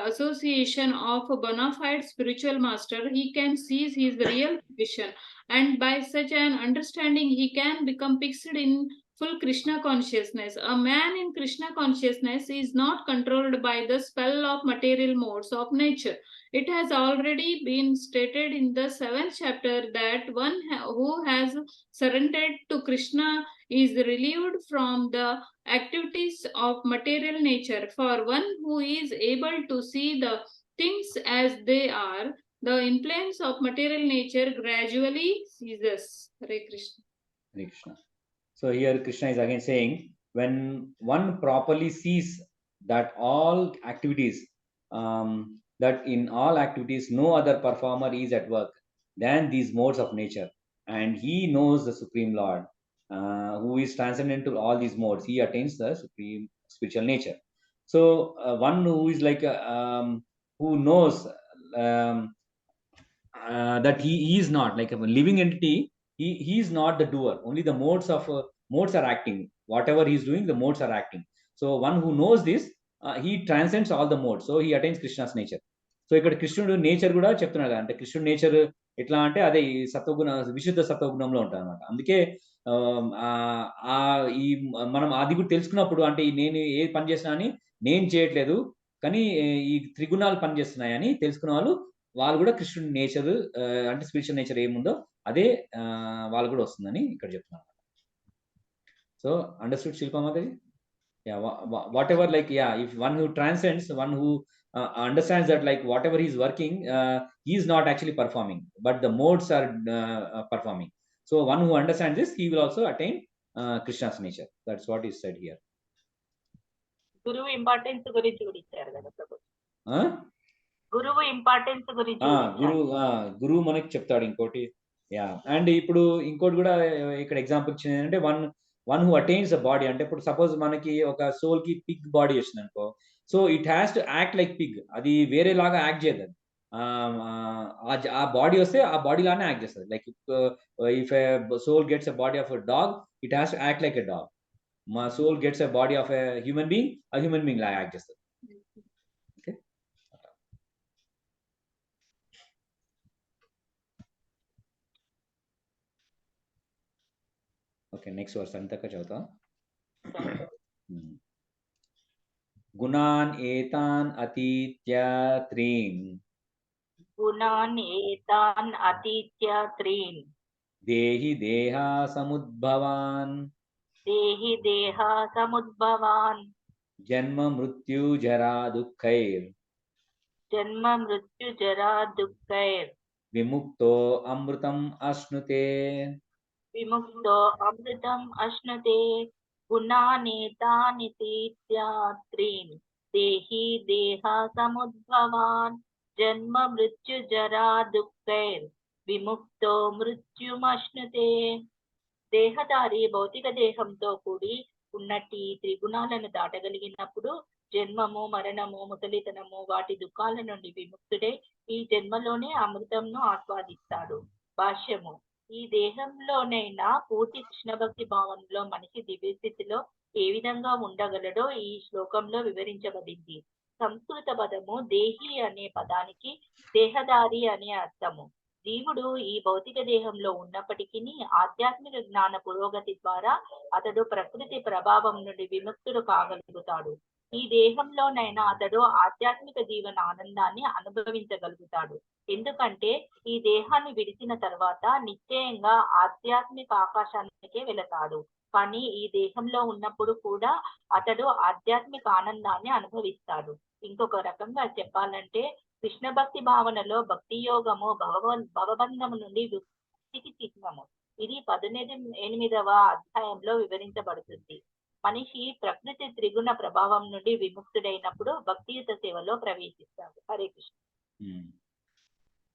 association of a bona fide spiritual master, he can seize his real position, and by such an understanding, he can become fixed in full Krishna consciousness. A man in Krishna consciousness is not controlled by the spell of material modes of nature. It has already been stated in the 7th chapter that one who has surrendered to Krishna is relieved from the activities of material nature. For one who is able to see the things as they are, the influence of material nature gradually ceases. Hare Krishna. Hare Krishna. So here Krishna is again saying, when one properly sees that all activities, that in all activities no other performer is at work than these modes of nature, and he knows the Supreme Lord, who is transcendent to all these modes, he attains the supreme spiritual nature. So one who is like who knows that he is not like a living entity. He is not the doer. Only the modes are acting. Whatever he is doing, the modes are acting. So one who knows this, he transcends all the modes. So he attains Krishna's nature. So ఇక్కడ కృష్ణుడు నేచర్ కూడా చెప్తున్నాడు, అంటే కృష్ణుడు నేచర్ ఎట్లా అంటే అదే ఈ సత్వగుణ విశుద్ధ సత్వగుణంలో ఉంటుంది అనమాట. అందుకే ఈ మనం అది కూడా తెలుసుకున్నప్పుడు, అంటే నేను ఏ పని చేసినా అని నేను చేయట్లేదు, కానీ ఈ త్రిగుణాలు పనిచేస్తున్నాయని తెలుసుకున్న వాళ్ళు కూడా కృష్ణుడి నేచర్, అంటే స్పిరిచువల్ నేచర్ ఏముందో అదే వాళ్ళు కూడా వస్తుందని ఇక్కడ చెప్తున్నారు. So understood Shilpa Mataji? Yeah, whatever, like, yeah, if one who transcends, one who understands that like whatever he's working, he is not actually performing, but the modes are performing. So one who understands this, he will also attain Krishna's nature. That's what is said here. గురువు ఇంపార్టెన్స్ గురించి కూడా ఇచ్చారు కదా ప్రభు. గురువు ఇంపార్టెన్స్ గురించి గురువు మనకి చెప్తాడు ఇంకోటి. యా, అండ్ ఇప్పుడు ఇంకోటి కూడా ఇక్కడ ఎగ్జాంపుల్ ఇచ్చింది ఏంటంటే one who attains a body, అంటే ఇప్పుడు సపోజ్ మనకి ఒక సోల్ కి పిగ్ బాడీ వచ్చింది అనుకో, so it has to act like Pig. అది వేరేలాగా యాక్ట్ చేయదు. ఆ బాడీ వస్తే ఆ బాడీ లానే యాక్ట్ చేస్తుంది. Like if a soul gets a body of a dog, it has to act like a dog. మా soul gets a body of a human being, ఆ హ్యూమన్ బీయింగ్ లాగా యాక్ట్ చేస్తుంది. ఓకే, ఓకే, నెక్స్ట్ వర్స్ అంతక చదువుతా. గుణాన్ ఏతాన్ అతీత్య త్రీన్, గుణాన్ ఏతాన్ అతీత్య త్రీన్, దేహి దేహా సముద్భవాన్, దేహి దేహా సముద్భవాన్, జన్మ మృత్యు జరా దుఃఖైర్, జన్మ మృత్యు జరా దుఃఖైర్, విముక్తో అమృతం అశ్నుతే, విముక్తో అమృతం అశ్నుతే. గుణానేతానితీత్య త్రీన్, దేహి దేహా సముద్భవాన్, జన్మ మృత్యు జరా దుఃఖైర్, విముక్తో మృత్యుమశ్నుతే. దేహధారి భౌతిక దేహంతో కూడి ఉన్నట్టి త్రిగుణాలను దాటగలిగినప్పుడు జన్మము, మరణము, ముసలితనము వాటి దుఃఖాల నుండి విముక్తుడై ఈ జన్మలోనే అమృతంను ఆస్వాదిస్తాడు. భాష్యము: ఈ దేహంలోనైనా పూర్తి కృష్ణ భక్తి భావనలో మనిషి దివ్యస్థితిలో ఏ విధంగా ఉండగలడో ఈ శ్లోకంలో వివరించబడింది. సంస్కృత పదము దేహి అనే పదానికి దేహధారి అనే అర్థము. జీవుడు ఈ భౌతిక దేహంలో ఉన్నప్పటికీ ఆధ్యాత్మిక జ్ఞాన పురోగతి ద్వారా అతడు ప్రకృతి ప్రభావం నుండి విముక్తుడు కాగలుగుతాడు. ఈ దేహంలోనైనా అతడు ఆధ్యాత్మిక జీవన ఆనందాన్ని అనుభవించగలుగుతాడు. ఎందుకంటే ఈ దేహాన్ని విడిచిన తర్వాత నిశ్చయంగా ఆధ్యాత్మిక ఆకాశానికే వెళతాడు. కానీ ఈ దేహంలో ఉన్నప్పుడు కూడా అతడు ఆధ్యాత్మిక ఆనందాన్ని అనుభవిస్తాడు. ఇంకొక రకంగా చెప్పాలంటే కృష్ణ భక్తి భావనలో భక్తి యోగము భవబంధము నుండి ముక్తికి చిహ్నము. ఇది 18వ అధ్యాయంలో వివరించబడుతుంది. మనిషి ప్రకృతి త్రిగుణ ప్రభావం నుండి విముక్తుడైనప్పుడు భక్తియుత సేవలో ప్రవేశిస్తాడు. Hare Krishna.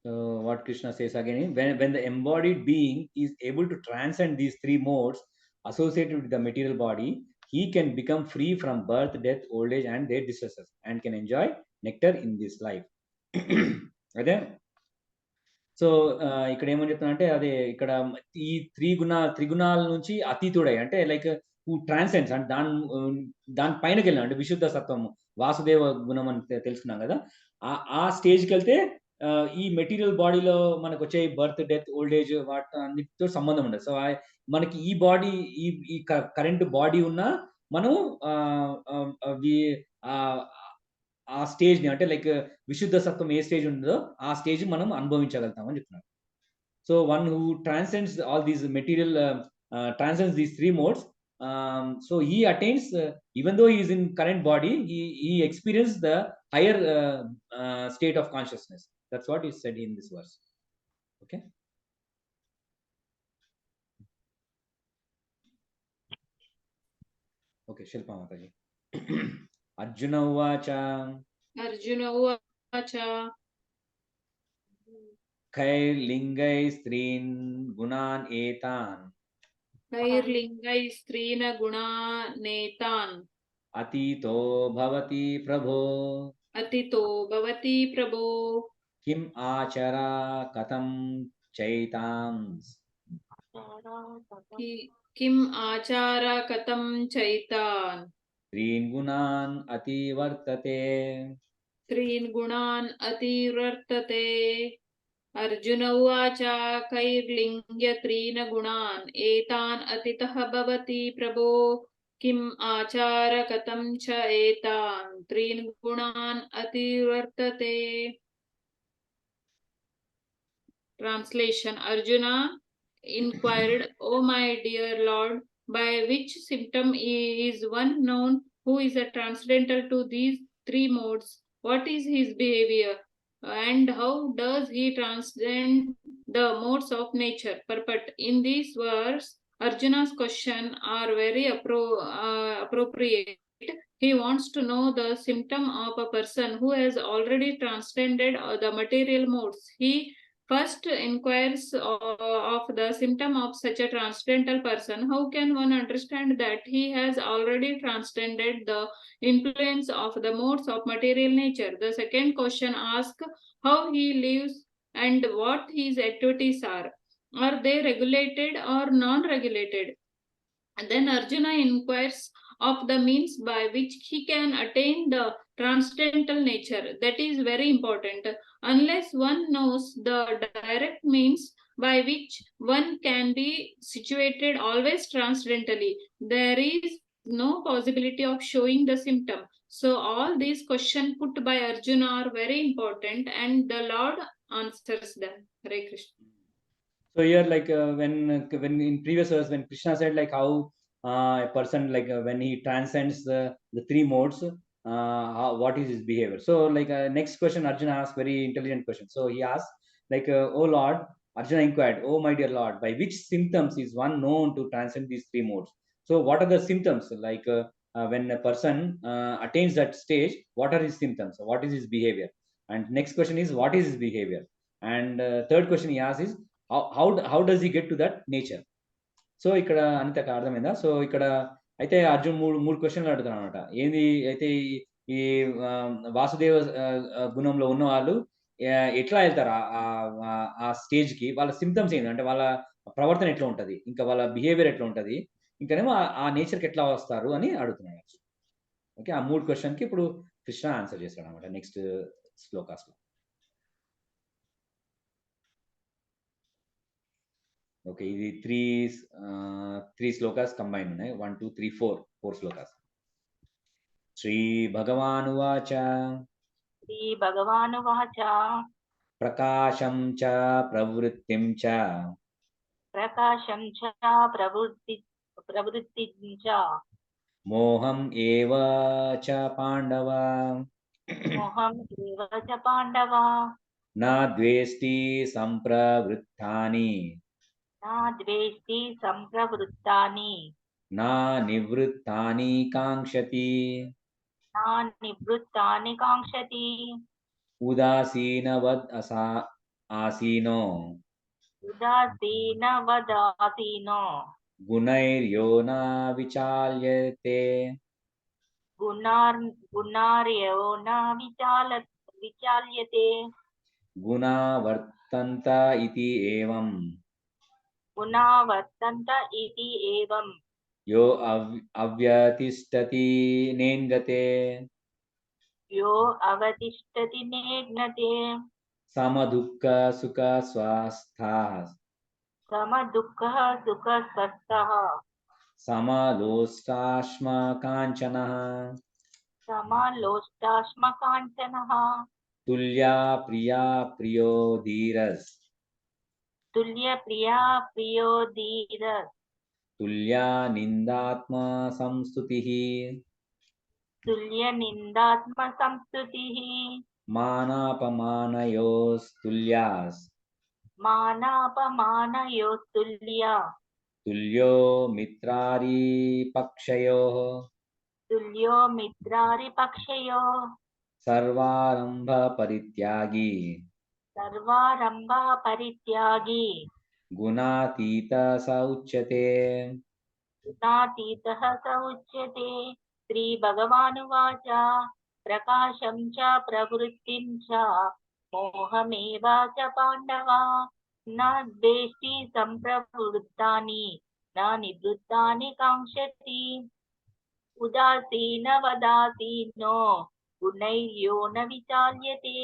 So what Krishna says again, when the embodied being is able to transcend these three modes associated with the material body, he can become free from birth, death, old age and their distresses and can enjoy nectar in this life. అదే సో ఇక్కడ ఏమని చెప్తున్నా అంటే, అదే ఇక్కడ ఈ త్రిగుణాల నుంచి అతీతుడై, అంటే లైక్ హూ ట్రాన్సెండ్స్, అంటే దాని పైనకి వెళ్ళిన, అంటే విశుద్ధ సత్వము వాసుదేవ గుణం అని తెలుసుకున్నాం కదా, ఆ స్టేజ్కి వెళ్తే ఈ మెటీరియల్ బాడీలో మనకు వచ్చే బర్త్, డెత్, ఓల్డ్ ఏజ్ వాటి అన్నిటితో సంబంధం ఉండదు. సో మనకి ఈ బాడీ ఈ కరెంట్ బాడీ ఉన్న మనం ఆ స్టేజ్ని అంటే లైక్ విశుద్ధ సత్వం ఏ స్టేజ్ ఉందో ఆ స్టేజ్ మనం అనుభవించగలుగుతామని చెప్తున్నారు. So one who transcends all these material transcends these three modes. So he attains, even though he is in current body, he experiences the higher state of consciousness. That's what is said in this verse. Okay. Okay, Shilpa Mataji. Arjuna uvacha. Arjuna uvacha. Kairlingay strin gunan etan. Kairlingay strina gunanetan. Atito bhavati prabho. Atito bhavati prabho. Kim achara katam chaitams. Kim achara katam chaitan. Trin gunan ativartate. Trin gunan ativartate. Arjuna uvacha kairlingya trina gunan etan atitah bhavati prabho kim achara katam cha etan trin gunan ativartate. Translation. Arjuna inquired, O my dear Lord, by which symptom is one known who is a transcendental to these three modes? What is his behavior? And how does he transcend the modes of nature? Purport. In this verse, Arjuna's question are very appropriate. He wants to know the symptom of a person who has already transcended the material modes. He first inquires of the symptom of such a transcendental person. How can one understand that he has already transcended the influence of the modes of material nature? The second question asks how he lives and what his activities are. Are they regulated or non-regulated? And then Arjuna inquires of the means by which he can attain the transcendental nature. That is very important. Unless one knows the direct means by which one can be situated always transcendentally, there is no possibility of showing the symptom. So all these questions put by Arjuna are very important and the Lord answers them. Hare Krishna. So here, like when in previous verse, when Krishna said like how a person like when he transcends the three modes, what is his behavior? So like next question, Arjuna asked very intelligent question. So he asked like, "Oh Lord," Arjuna inquired, "Oh my dear Lord, by which symptoms is one known to transcend these three modes?" So what are the symptoms? Like when a person attains that stage, what are his symptoms? What is his behavior? And next question is, what is his behavior? And third question he asks is, how does he get to that nature? So ఇక్కడ అనితకు అర్థమైందా? సో ఇక్కడ అయితే అర్జున్ మూడు క్వశ్చన్లు అడుగుతాడు అనమాట. ఏంది అయితే ఈ వాసుదేవ గుణంలో ఉన్న వాళ్ళు ఎట్లా వెళ్తారు ఆ స్టేజ్కి? వాళ్ళ సిమ్టమ్స్ ఏంటి, అంటే వాళ్ళ ప్రవర్తన ఎట్లా ఉంటుంది, ఇంకా వాళ్ళ బిహేవియర్ ఎట్లా ఉంటుంది, ఇంకానేమో ఆ నేచర్కి ఎట్లా వస్తారు అని అడుగుతున్నాడు. ఓకే, ఆ మూడు క్వశ్చన్కి ఇప్పుడు కృష్ణ ఆన్సర్ చేస్తాడు అనమాట నెక్స్ట్ శ్లోకాస్లో. ఓకే, ఇది త్రీ శ్లోకాస్ కంబైన్ ఉన్నాయి. 1 2 3 4 శ్లోకాస్. శ్రీ భగవానువాచ. శ్రీ భగవానువాచ. ప్రకాశం చ ప్రవృత్తిం చ. ప్రకాశం చ ప్రవృత్తిం చ. మోహం ఏవ చ పాండవ. మోహం ఏవ చ పాండవ. నా ద్వేష్టి సంప్రవృత్తాని. నా ద్వేష్టి సంప్రవృత్తాని. నా నివృత్తాని కాంక్షతి. నా నివృత్తాని కాంక్షతి. ఉదాసీనవద్ ఆసీనో. ఉదాసీనవదాసీనో. గుణైర్యో న విచాల్యతే. గుణార్యో న విచాల్యతే. గుణావర్తంత ఇతి ఏవం. గుణావర్తంత ఇతి ఏవం. యో అవ్యతిష్టతి నేంగతే. యో అవతిష్టతి నేజ్ఞతే. సమదుఃఖ సుఖ స్వాస్థా. సమ దుఃఖ సుఖ స్వస్థః సమలోష్టాశ్మ కాంచనః సమలోష్టాశ్మ కాంచనః తుల్యా ప్రియా ప్రియో ధీరస్ తుల్య ప్రియా ప్రియో ధీరస్ తుల్యా నిందాత్మ సంస్తుతిః తుల్య నిందాత్మ సంస్తుతిః మానాపమానయోస్తుల్యాస్ మానాపమానయోస్తుల్య తుల్యో మిత్రారిపక్షయోః తుల్యో మిత్రారిపక్షయో సర్వారంభ పరిత్యాగి సర్వారంభ పరిత్యాగి గుణాతీత స ఉచ్యతే. గుణాతీతః స ఉచ్యతే. శ్రీ భగవానువాచ ప్రకాశం చ ప్రవృత్తిం చ మోహమేవ చ పాండవ న ద్వేష్టి సంప్రవృత్తాని న నివృత్తాని కాంక్షతి ఉదాసీనవదాసీనో గుణైర్యో న విచాల్యతే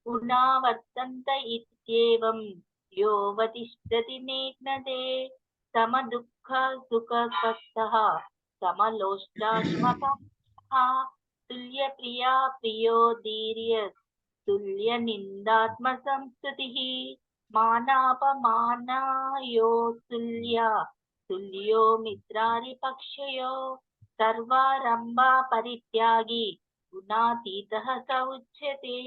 గుణా వర్తంత ఇత్యేవం యో వతిష్ఠతి నేజ్ఞతే సమ దుఃఖ సుఖ స్వస్థః సమలోష్టాశ్మకాః తుల్య ప్రియా ప్రియో ధీర్యస్ తుల్య నిందాత్మ సంస్తుతిః మానాపమానయో తుల్య తుల్యో మిత్రారిపక్షయో సర్వారంభ పరిత్యాగి గుణాతీతః స ఉచ్యతే.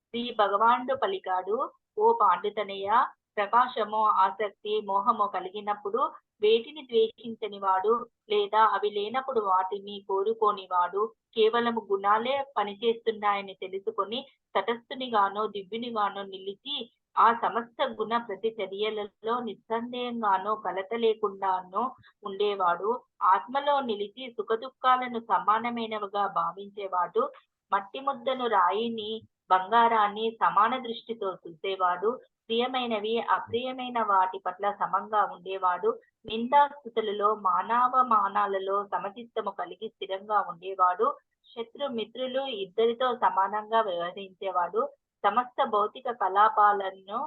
శ్రీ భగవానుడు పలికాడు, ఓ పాండితనయ్య, ప్రకాశము ఆసక్తి మోహము కలిగినప్పుడు వేటిని ద్వేషించని వాడు లేదా అవి లేనప్పుడు వాటిని కోరుకోనివాడు కేవలము గుణాలే పనిచేస్తున్నాయని తెలుసుకొని తటస్థునిగానో దివ్యునిగానో నిలిచి ఆ సమస్త గుణ ప్రతిచర్యలలో నిస్సందేహంగానో కలత లేకుండానో ఉండేవాడు ఆత్మలో నిలిచి సుఖదుఖాలను సమానమైనవిగా భావించేవాడు మట్టి ముద్దను రాయిని బంగారాన్ని సమాన దృష్టితో చూసేవాడు ప్రియమైనవి అప్రియమైన వాటి పట్ల సమంగా ఉండేవాడు నిందాస్థుతులలో మానవమానాలలో సమచిత్తము కలిగి స్థిరంగా ఉండేవాడు శత్రు మిత్రులు ఇద్దరితో సమానంగా వ్యవహరించేవాడు సమస్త భౌతిక కలాపాలను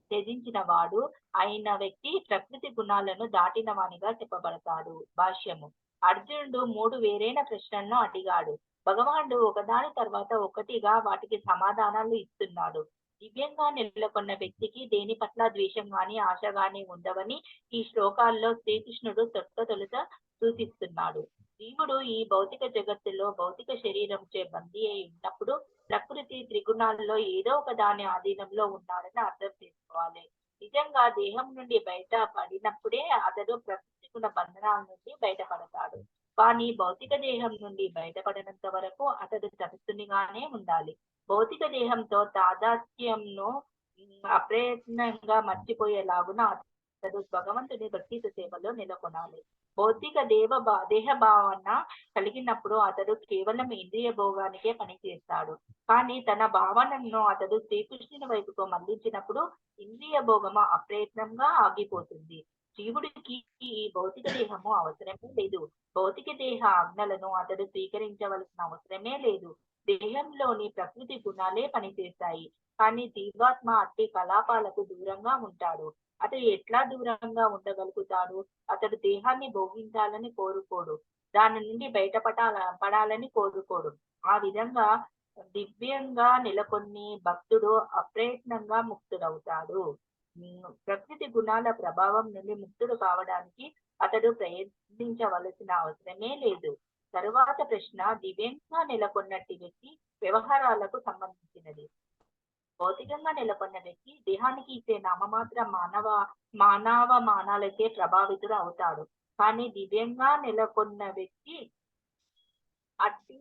త్యజించిన వాడు అయిన వ్యక్తి ప్రకృతి గుణాలను దాటిన వానిగా చెప్పబడతాడు. భాష్యము. అర్జునుడు 3 వేరైన ప్రశ్నలను అడిగాడు. భగవానుడు ఒకదాని తర్వాత ఒకటిగా వాటికి సమాధానాలు ఇస్తున్నాడు. దివ్యంగా నెలకొన్న వ్యక్తికి దేని పట్ల ద్వేషం గాని ఆశ గాని ఉండవని ఈ శ్లోకాల్లో శ్రీకృష్ణుడు తొలుత సూచిస్తున్నాడు. జీవుడు ఈ భౌతిక జగత్తులో భౌతిక శరీరంచే బందీ అయి ఉన్నప్పుడు ప్రకృతి త్రిగుణాల్లో ఏదో ఒక దాని ఆధీనంలో ఉన్నాడని అర్థం చేసుకోవాలి. నిజంగా దేహం నుండి బయట పడినప్పుడే అతడు ప్రకృతి గుణ బంధనాల నుండి బయటపడతాడు. కానీ భౌతిక దేహం నుండి బయటపడినంత వరకు అతడు తటస్థునిగానే ఉండాలి. భౌతిక దేహంతో తాదాత్మ్యంను అప్రయత్నంగా మర్చిపోయేలాగున అతడు భగవంతుని భక్తి సేవలో నెలకొనాలి. భౌతిక దేహ భావన కలిగినప్పుడు అతడు కేవలం ఇంద్రియ భోగానికే పనిచేస్తాడు. కానీ తన భావనను అతడు శ్రీకృష్ణుని వైపుకు మళ్లించినప్పుడు ఇంద్రియ భోగము అప్రయత్నంగా ఆగిపోతుంది. జీవుడికి ఈ భౌతిక దేహము అవసరమే లేదు. భౌతిక దేహ ఆజ్ఞలను అతడు స్వీకరించవలసిన అవసరమే లేదు. దేహంలోని ప్రకృతి గుణాలే పనిచేస్తాయి. కానీ జీవాత్మ అట్టి కలాపాలకు దూరంగా ఉంటాడు. అతడు ఎట్లా దూరంగా ఉండగలుగుతాడు? అతడు దేహాన్ని భోగించాలని కోరుకోడు, దాని నుండి పడాలని కోరుకోడు. ఆ విధంగా దివ్యంగా నెలకొన్ని భక్తుడు అప్రయత్నంగా ముక్తుడవుతాడు. ప్రకృతి గుణాల ప్రభావం నుండి ముక్తుడు కావడానికి అతడు ప్రయత్నించవలసిన అవసరమే లేదు. తరువాత ప్రశ్న దివ్యంగా నెలకొన్నట్టి వ్యక్తి వ్యవహారాలకు సంబంధించినది. భౌతికంగా నెలకొన్న వ్యక్తి దేహానికి ఇచ్చే నామమాత్ర మానవమానాలకే ప్రభావితుడు అవుతాడు. కానీ దివ్యంగా నెలకొన్న వ్యక్తి అట్టి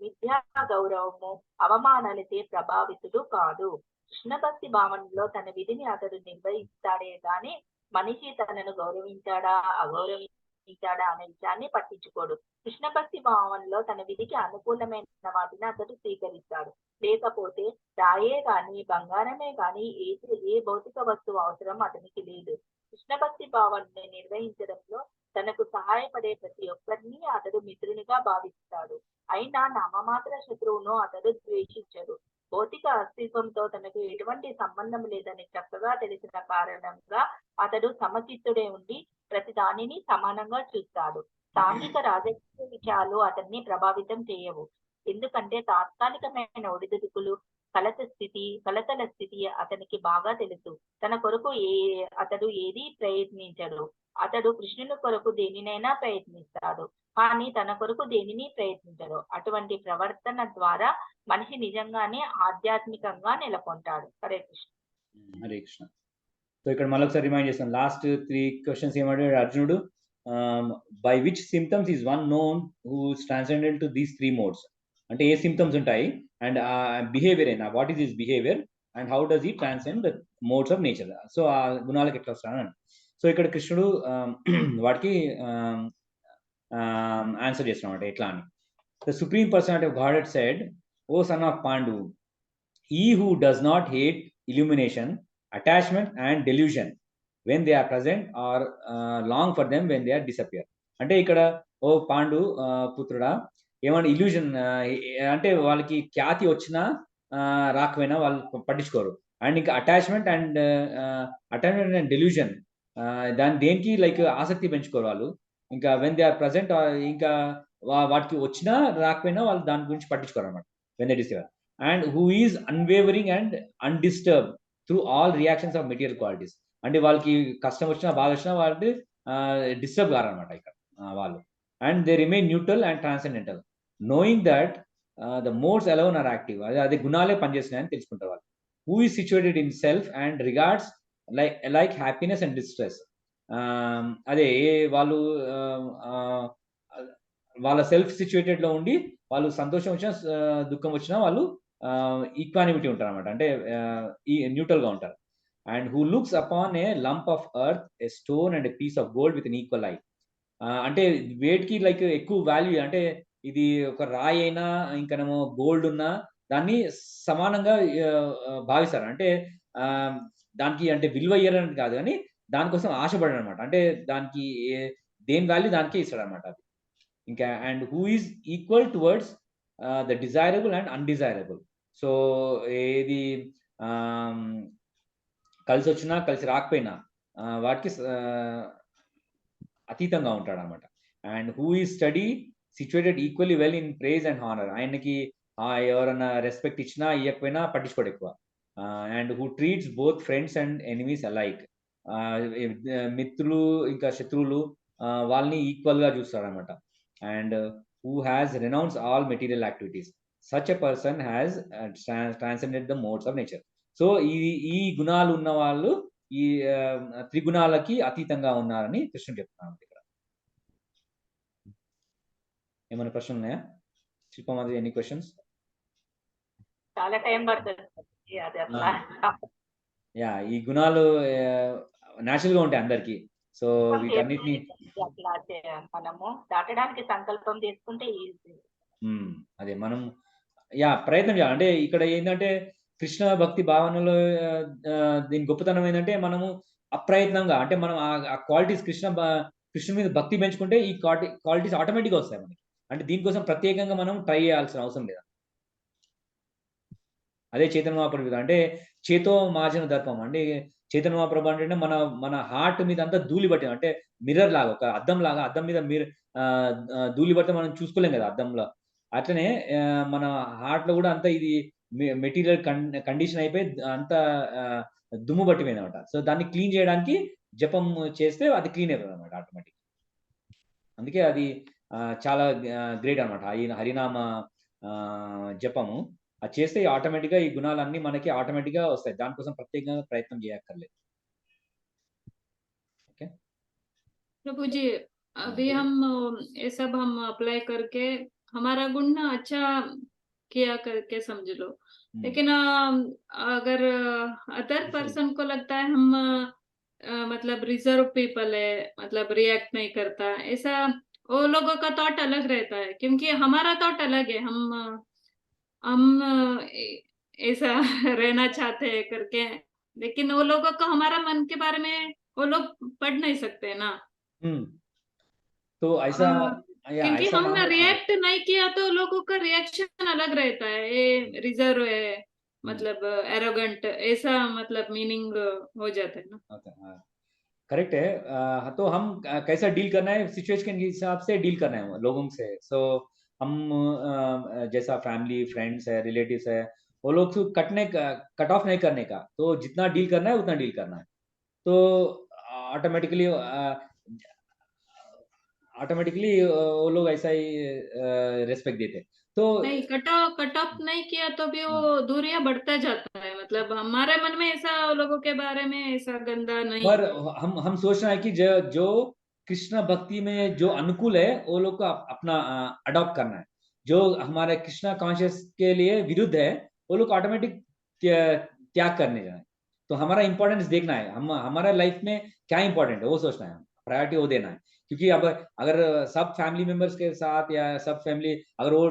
విద్యా గౌరవము అవమానాలచే ప్రభావితుడు కాదు. కృష్ణభక్తి భావనలో తన విధిని అతడు నిర్వహిస్తాడే గాని మనిషి తనను గౌరవించాడా అగౌరవించాడా అనే విషయాన్ని పట్టించుకోడు. కృష్ణభక్తి భావనలో తన విధికి అనుకూలమైన వాటిని అతడు స్వీకరిస్తాడు. లేకపోతే రాయే గాని బంగారమే గాని ఏ భౌతిక వస్తువు అవసరం అతనికి లేదు. కృష్ణభక్తి భావనని నిర్వహించడంలో తనకు సహాయపడే ప్రతి ఒక్కరిని అతడు మిత్రునిగా భావిస్తాడు. అయినా నామమాత్ర శత్రువును అతడు ద్వేషించడు. భౌతిక అస్తిత్వంతో తనకు ఎటువంటి సంబంధం లేదని చక్కగా తెలిసిన కారణంగా అతడు సమచిత్తుడే ఉండి ప్రతి దానిని సమానంగా చూస్తాడు. సాంఘిక రాజకీయ విషయాలు అతన్ని ప్రభావితం చేయవు. ఎందుకంటే తాత్కాలికమైన ఒడిదుడుకులు, కలతల స్థితి అతనికి బాగా తెలుసు. తన కొరకు అతడు ఏదీ ప్రయత్నించడు. అతడు కృష్ణుని కొరకు దేనినైనా ప్రయత్నిస్తాడు, కానీ తన కొరకు దేనిని ప్రయత్నించడు. అటువంటి ప్రవర్తన ద్వారా మనిషి నిజంగానే ఆధ్యాత్మికంగా నెలకొంటాడు. హరే కృష్ణ. హరే కృష్ణ. సో ఇక్కడ మళ్ళీ ఒకసారి రిమైండ్ చేస్తాను. లాస్ట్ 3 క్వశ్చన్స్ ఏమంటాడు అర్జునుడు, by which symptoms is one known who is transcendental to these 3 modes. అంటే ఏ సిమ్టమ్స్ ఉంటాయి అండ్ బిహేవియర్ అయినా what is his behaviour and how does he transcend the modes of nature. So ఆ గుణాలకు ఎట్లా వస్తాను. సో ఇక్కడ కృష్ణుడు వాటికి ఆన్సర్ చేస్తున్నాడు ఎట్లా అని. The supreme personality of Godhead said, O son of Pandu, he who does not hate illumination, attachment and delusion when they are present or long for them when they are disappear. అంటే ఇక్కడ ఓ పాండు పుత్రుడా, ఏమన్నా ఇల్యూషన్ అంటే వాళ్ళకి ఖ్యాతి వచ్చినా రాకపోయినా వాళ్ళు పట్టించుకోరు. అండ్ ఇంకా అటాచ్మెంట్ అండ్ డెల్యూషన్, దాని దేనికి లైక్ ఆసక్తి పెంచుకోరు వాళ్ళు. ఇంకా వెన్ దే ఆర్ ప్రజెంట్, ఇంకా వాటికి వచ్చినా రాకపోయినా వాళ్ళు దాని గురించి పట్టించుకోరు అనమాట. When they discover and who is unwavering and undisturbed through all reactions of material qualities. అంటే వాళ్ళకి కష్టం వచ్చినా బాధ వచ్చినా వాళ్ళు డిస్టర్బ్ కారనమాట ఇక్కడ వాళ్ళు. And they remain neutral and transcendental, knowing that the modes alone are active. అదే గుణాలే పనిచేస్తున్నాయని తెలుసుకుంటారు వాళ్ళు. Who is situated in self and regards like happiness and distress. అదే వాళ్ళు వాళ్ళ సెల్ఫ్ సిచ్యువేటెడ్లో ఉండి వాళ్ళు సంతోషం వచ్చినా దుఃఖం వచ్చినా వాళ్ళు ఈక్వానిమిటీ ఉంటారు అనమాట. అంటే ఈ న్యూట్రల్గా ఉంటారు. And who looks upon a lump of earth, a stone and a piece of gold with an equal eye. అంటే వేటికి లైక్ ఎక్కువ వాల్యూ, అంటే ఇది ఒక రాయి అయినా ఇంకనేమో గోల్డ్ ఉన్నా దాన్ని సమానంగా భావిస్తారు. అంటే దానికి అంటే విలువ ఇయ్యడానికి కాదు, కానీ దానికోసం ఆశపడరు అనమాట. అంటే దానికి దేని వాల్యూ దానికే ఇస్తాడు అనమాట అది. ఇంకా and who is equal towards the desirable and undesirable. So ఏది కలిసి వచ్చినా కలిసి రాకపోయినా వాటికి అతీతంగా ఉంటాడు అనమాట. And who is steady situated equally well in praise and honour. ఆయనకి ఎవరన్నా రెస్పెక్ట్ ఇచ్చినా ఇవ్వకపోయినా పట్టించుకోడు ఎక్కువ. And who treats both friends and enemies alike. మిత్రులు ఇంకా శత్రువులు వాళ్ళని ఈక్వల్గా చూస్తాడు అనమాట. And who has renounced all material activities. Such a person has transcended the modes of nature. So ఈ గుణాలు ఉన్న వాళ్ళు ఈ త్రిగుణాలకి అతీతంగా ఉన్నారని కృష్ణుడు చెప్తున్నాను ఇక్కడ. ఏమైనా ప్రశ్నలు ఉన్నాయా శిల్పమాధవి? Any questions? చాలా టైం పడుతుంది. యా, ఈ గుణాలు న్యాచురల్ గా ఉంటాయి అందరికి. సో వీటన్నిటిని అట్లా మనము దాటడానికి సంకల్పం తీసుకుంటే ఈజీ. అదే మనం ప్రయత్నం చేయాలి. అంటే ఇక్కడ ఏంటంటే కృష్ణ భక్తి భావనలో దీని గొప్పతనం ఏంటంటే మనము అప్రయత్నంగా, అంటే మనం ఆ క్వాలిటీస్ కృష్ణ మీద భక్తి పెంచుకుంటే ఈ క్వాలిటీస్ ఆటోమేటిక్గా వస్తాయి మనకి. అంటే దీనికోసం ప్రత్యేకంగా మనం ట్రై చేయాల్సిన అవసరం లేదు. అదే చైతన్య మహాప్రభు అంటే చేతో మార్జన దర్పం. అంటే చైతన్య మహాప్రభు అంటే మన హార్ట్ మీద అంతా ధూళి పట్టిన, అంటే మిర్రర్ లాగా, ఒక అద్దం లాగా, అద్దం మీద ధూళి పడితే మనం చూసుకోలేం కదా అద్దంలో. అట్లనే మన హార్ట్ లో కూడా అంతా ఇది మెటీరియల్ కండిషన్ అయిపోయి అంతా దుమ్ము పట్టిపోయింది అనమాట. సో దాన్ని క్లీన్ చేయడానికి జపం చేస్తే అది క్లీన్ అయిపోతుంది అనమాట ఆటోమేటిక్. అందుకే అది చాలా గ్రేట్ అనమాట హరినామ జపము. అది చేస్తే ఆటోమేటిక్గా ఈ గుణాలన్నీ మనకి ఆటోమేటిక్గా వస్తాయి. దానికోసం ప్రత్యేకంగా ప్రయత్నం చేయక్కర్లేదు. ఓకే प्रभु जी, अभी हम ये सब हम अप्लाई करके हमारा गुण ना अच्छा किया करके समझ लो, लेकिन अगर अदर पर्सन को लगता है हम मतलब रिजर्व पीपल है, मतलब रिएक्ट नहीं करता, ऐसा वो लोगों का थॉट अलग रहता है, क्योंकि हमारा थॉट अलग है। हम ऐसा रहना चाहते हैं करके, लेकिन वो लोगों को हमारा मन के बारे में वो लोग पढ़ नहीं सकते ना। तो ऐसा क्योंकि हमने रिएक्ट नहीं किया तो लोगों का रिएक्शन अलग रहता है, ये रिजर्व है, मतलब एरोगेंट ऐसा मतलब मीनिंग हो जाता है ना। करेक्ट है। तो हम कैसा डील करना है, सिचुएशन के हिसाब से डील करना है लोगों से। सो हम जैसा फैमिली फ्रेंड्स है रिलेटिव्स है वो लोग को कट ऑफ नहीं करने का, तो जितना डील करना है उतना डील करना है। तो ऑटोमेटिकली वो लोग ऐसा ही रेस्पेक्ट देते। तो नहीं, कट ऑफ नहीं किया तो भी वो दूरियां बढ़ता जाता है, मतलब हमारे मन में ऐसा लोगों के बारे में ऐसा गंदा नहीं। पर हम सोच रहे हैं कि जो कृष्ण भक्ति में जो अनुकूल है वो लोग को अपना अडॉप्ट करना है। जो हमारे कृष्णा कॉन्शियस के लिए विरुद्ध है वो लोग ऑटोमेटिक त्याग करने जाए। तो हमारा इंपॉर्टेंस देखना है, हम हमारा लाइफ में क्या इंपॉर्टेंट है वो सोचना है, प्रायोरिटी वो देना है। क्योंकि अब अगर सब फैमिली मेंबर्स के साथ या सब फैमिली अगर वो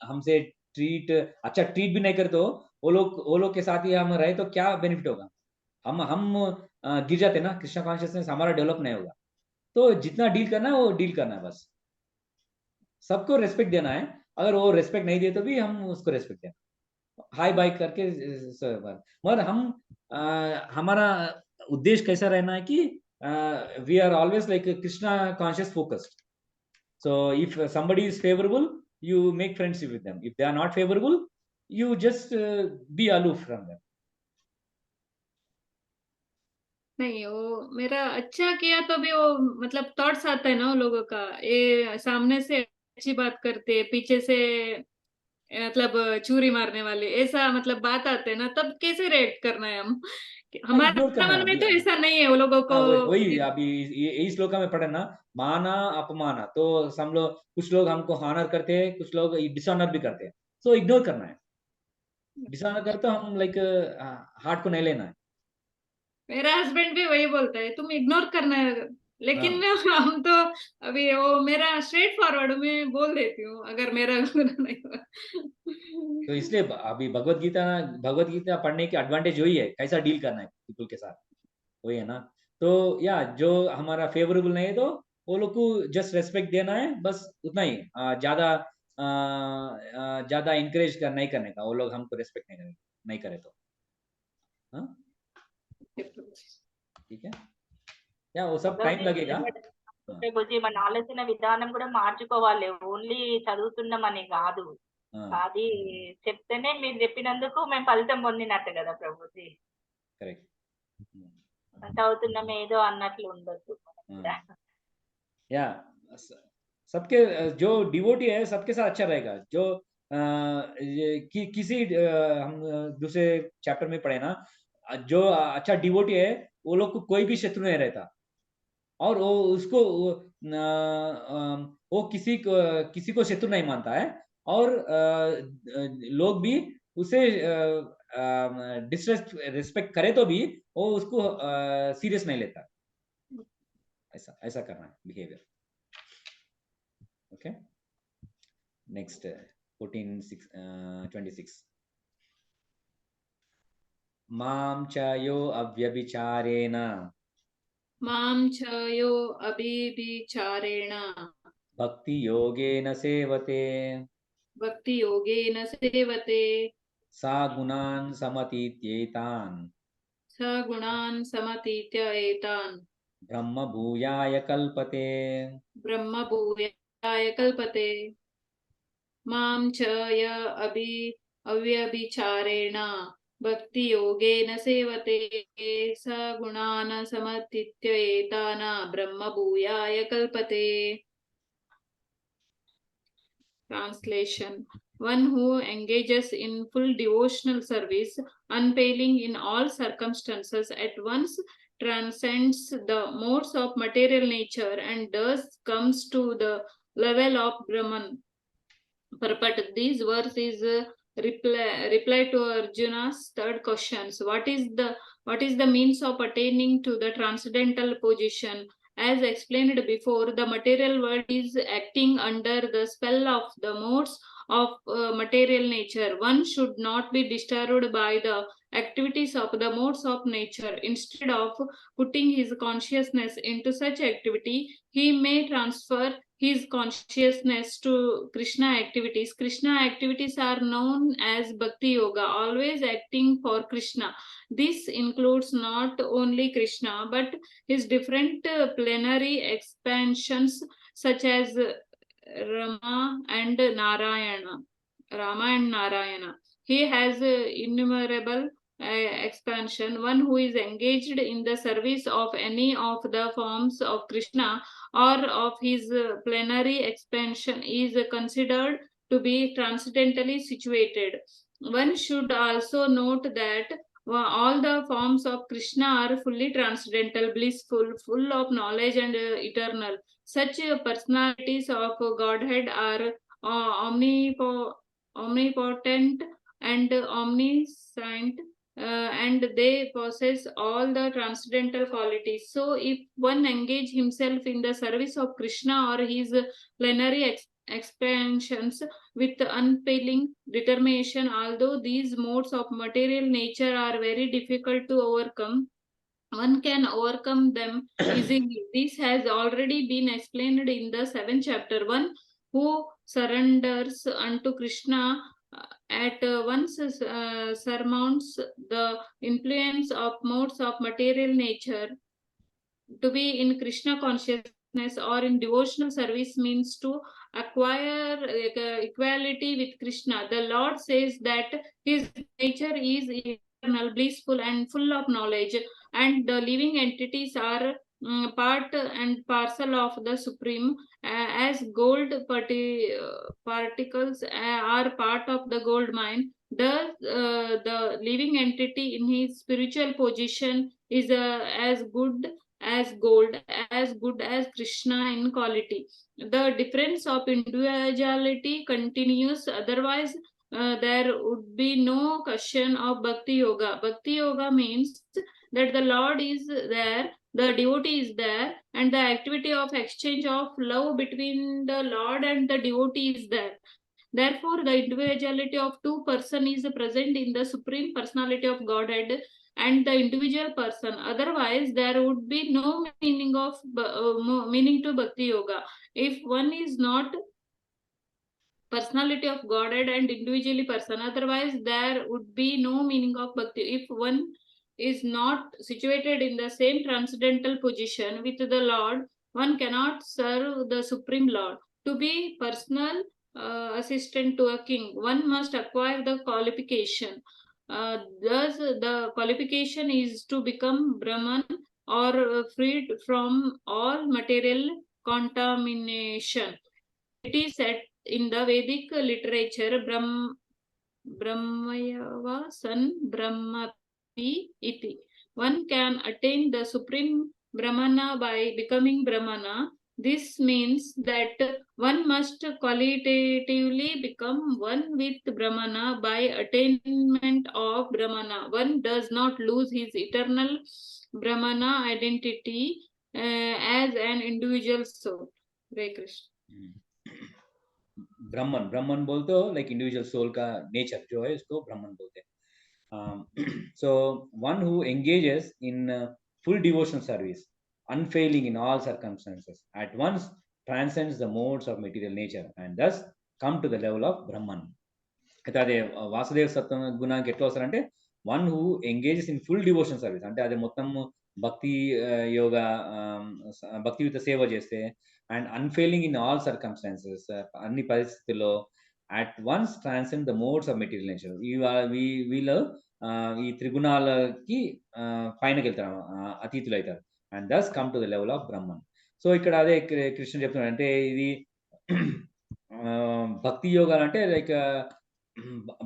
हमसे अच्छा ट्रीट भी नहीं करते हो, वो लोग के साथ ही हम रहे तो क्या बेनिफिट होगा। हम गिर जाते ना, कृष्णा कॉन्शियसनेस हमारा डेवलप नहीं होगा। तो जितना डील करना है वो डील करना है बस, सबको रेस्पेक्ट देना है। अगर वो रेस्पेक्ट नहीं दे तो भी हम उसको रेस्पेक्ट देना, हाई बाई करके मगर हम हमारा उद्देश्य कैसा रहना है कि we are always like Krishna conscious focused. So if somebody is favorable you make friendship with them, if they are not favorable you just be aloof from them. नहीं, वो मेरा अच्छा किया तो भी वो मतलब थॉट्स आता है ना वो लोगों का, ये सामने से अच्छी बात करते पीछे से मतलब चूरी मारने वाले ऐसा मतलब बात आते हैं ना, तब कैसे रिएक्ट करना है हम? इग्नोर हमारे करना मन है में अभी। तो ऐसा नहीं है वो लोगों को। हाँ वही अभी यही श्लोका में पढ़ा ना, माना अपमाना। तो हम लोग कुछ लोग हमको हानर करते हैं, कुछ लोग डिसऑनर भी करते हैं। सो इग्नोर करना है, डिसऑनर करते तो हम लाइक हार्ट को नहीं लेना है। मेरा हस्बैंड भी वही बोलता है, तुम इग्नोर करना है, लेकिन हाँ हम तो अभी वो मेरा स्ट्रेट फॉरवर्ड में बोल देती हूँ अगर मेरा गुनाह नहीं हुआ। तो इसलिए अभी भगवत गीता पढ़ने की एडवांटेज वही है, कैसा डील करना है पीपल के साथ, वही है ना। तो या जो हमारा फेवरेबल नहीं है तो वो लोग को जस्ट रेस्पेक्ट देना है बस, उतना ही। ज्यादा इंकरेज नहीं करने का, वो लोग हमको रेस्पेक्ट नहीं करे तो। हाँ ठीक है, या वो सब टाइम लगेगा। हाँ ప్రభుజీ మన ఆలోచన విధానం కూడా మార్చుకోవాలి. ఓన్లీ చదువుతున్నామని కాదు. हाँ అది చెప్తేనే మీరు చెప్పినందుకు మేము ఫలితం పొందినట్టు కదా ప్రభుజీ. करेक्ट। చదువుతున్నాం ఏదో అన్నట్లు ఉండొద్దు మనం కూడా. या सबके जो डिवोटी है सबके साथ अच्छा रहेगा। जो किसी हम दूसरे चैप्टर में पढ़े ना, जो अच्छा डिवोटी है वो लोग को कोई भी शत्रु नहीं रहता। और वो उसको वो किसी को शत्रु नहीं मानता है। और लोग भी उसे डिसरेस्पेक्ट करे तो भी वो उसको सीरियस नहीं लेता। ऐसा ऐसा करना है बिहेवियर। ओके नेक्स्ट 14:26 मां च यो अव्यभिचारेण मां च यो अभिविचारेण भक्ति योगेन सेवते भक्ति योगेन सेवते सा गुणान् समतीत्येतान् स गुणान् समतीत्य एतान् ब्रह्म भूयाय कल्पते। ब्रह्म भूयाय कल्पते। मां च य अव्यभिचारेण भक्ति योगेन सेवते स गुणान् समतीत्य एतान् ब्रह्म भूयाय कल्पते। Translation: One who engages in full devotional service, unfailing in all circumstances, at once transcends the modes of material nature and thus comes to the level of Brahman. Purport: This verse is a reply to Arjuna's third question. What is the means of attaining to the transcendental position? As explained before, the material world is acting under the spell of the modes of material nature. One should not be disturbed by the activities of the modes of nature. Instead of putting his consciousness into such activity, he may transfer his consciousness to Krishna activities. Krishna activities are known as Bhakti Yoga, always acting for Krishna. This includes not only Krishna, but his different plenary expansions such as Rama and Narayana. Rama and Narayana. He has innumerable expansion. One who is engaged in the service of any of the forms of Krishna or of his plenary expansion is considered to be transcendentally situated. One should also note that all the forms of Krishna are fully transcendental, blissful, full of knowledge and eternal. Such personalities of Godhead are omnipotent and omniscient, and they possess all the transcendental qualities. So, if one engage himself in the service of Krishna or his plenary expansions with unfailing determination, although these modes of material nature are very difficult to overcome, one can overcome them easily. This has already been explained in the 7th chapter. One who surrenders unto Krishna at once surmounts the influence of modes of material nature. To be in Krishna consciousness or in devotional service means to acquire equality with Krishna. The Lord says that his nature is eternal, blissful, and full of knowledge, and the living entities are part and parcel of the Supreme, as gold particles are part of the gold mine. The living entity in his spiritual position is as good as good as Krishna in quality. The difference of individuality continues, otherwise there would be no question of Bhakti Yoga. Bhakti Yoga means that the Lord is there, the devotee is there, and the activity of exchange of love between the Lord and the devotee is there. Therefore, the individuality of two persons is present in the Supreme Personality of Godhead and the individual person. Otherwise, there would be no meaning to Bhakti Yoga. If one is not personality of Godhead and individually person, otherwise there would be no meaning of Bhakti. If one is not situated in the same transcendental position with the Lord, one cannot serve the Supreme Lord. To be personal assistant to a king, one must acquire the qualification. Thus, the qualification is to become Brahman or freed from all material contamination. It is said in the Vedic literature, Brahmayava san Brahmapi iti. One can attain the supreme Brahmana by becoming Brahmana. This means that one must qualitatively become one with Brahmana by attainment of Brahmana. One does not lose his eternal Brahmana identity as an individual soul. Hare Krishna. ब्राह्मण ब्राह्मण बोल तो लाइक इंडिविजुअल सोल का नेचर जो है उसको ब्राह्मण बोलते हैं. So one who engages in full devotional service, unfailing in all circumstances, at once transcends the modes of material nature and thus come to the level of Brahman. అయితే అదే వాసుదేవ సత్వం గుణానికి ఎట్లా వస్తారంటే one who engages in full devotion service, అంటే అది మొత్తం భక్తి యోగా భక్తియుత సేవ చేస్తే, and unfailing in all circumstances, అన్ని పరిస్థితుల్లో at once transcend the modes of material nature. వీళ్ళు ఈ త్రిగుణాలకి పైనకి వెళ్తారు, అతీతులు అవుతారు, and thus come to the level of Brahman. So ఇక్కడ అదే కృష్ణ చెప్తున్నాడు, అంటే ఇది భక్తి యోగాలు అంటే లైక్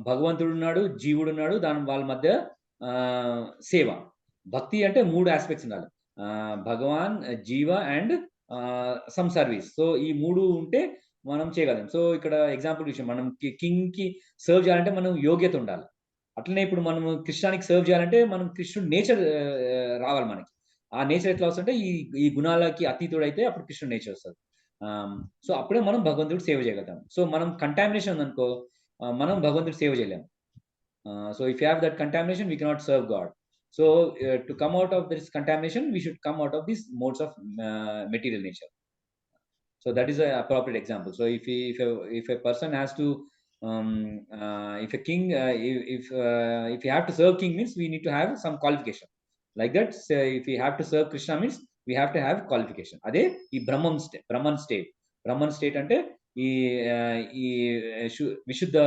భగవంతుడు ఉన్నాడు, జీవుడు ఉన్నాడు, దాని వాళ్ళ మధ్య సేవ. భక్తి అంటే 3 ఆస్పెక్ట్స్ ఉండాలి, భగవాన్, జీవ అండ్ సమ్ సర్వీస్. సో ఈ 3 ఉంటే మనం చేయగలం. సో ఇక్కడ ఎగ్జాంపుల్ విషయం, మనం కింగ్కి సర్వ్ చేయాలంటే మనం యోగ్యత ఉండాలి. అట్లనే ఇప్పుడు మనం కృష్ణానికి సర్వ్ చేయాలంటే మనం కృష్ణుడు నేచర్ రావాలి మనకి. ఆ నేచర్ ఎట్లా వస్తుంటే ఈ గుణాలకి అతీతుడు అయితే అప్పుడు కృష్ణుడు నేచర్ వస్తుంది. సో అప్పుడే మనం భగవంతుడు సేవ చేయగలుగుతాం. సో మనం కంటామినేషన్ ఉందనుకో మనం భగవంతుడు సేవ చేయలేము. So if you have that contamination we cannot serve God. So to come out of this contamination we should come out of this modes of material nature. So that is an appropriate example. So if a person has to if a king if you have to serve king means we need to have some qualification. Like that, so if we have to serve Krishna means we have to have qualification. Ade ee Brahman state ante ee vishuddha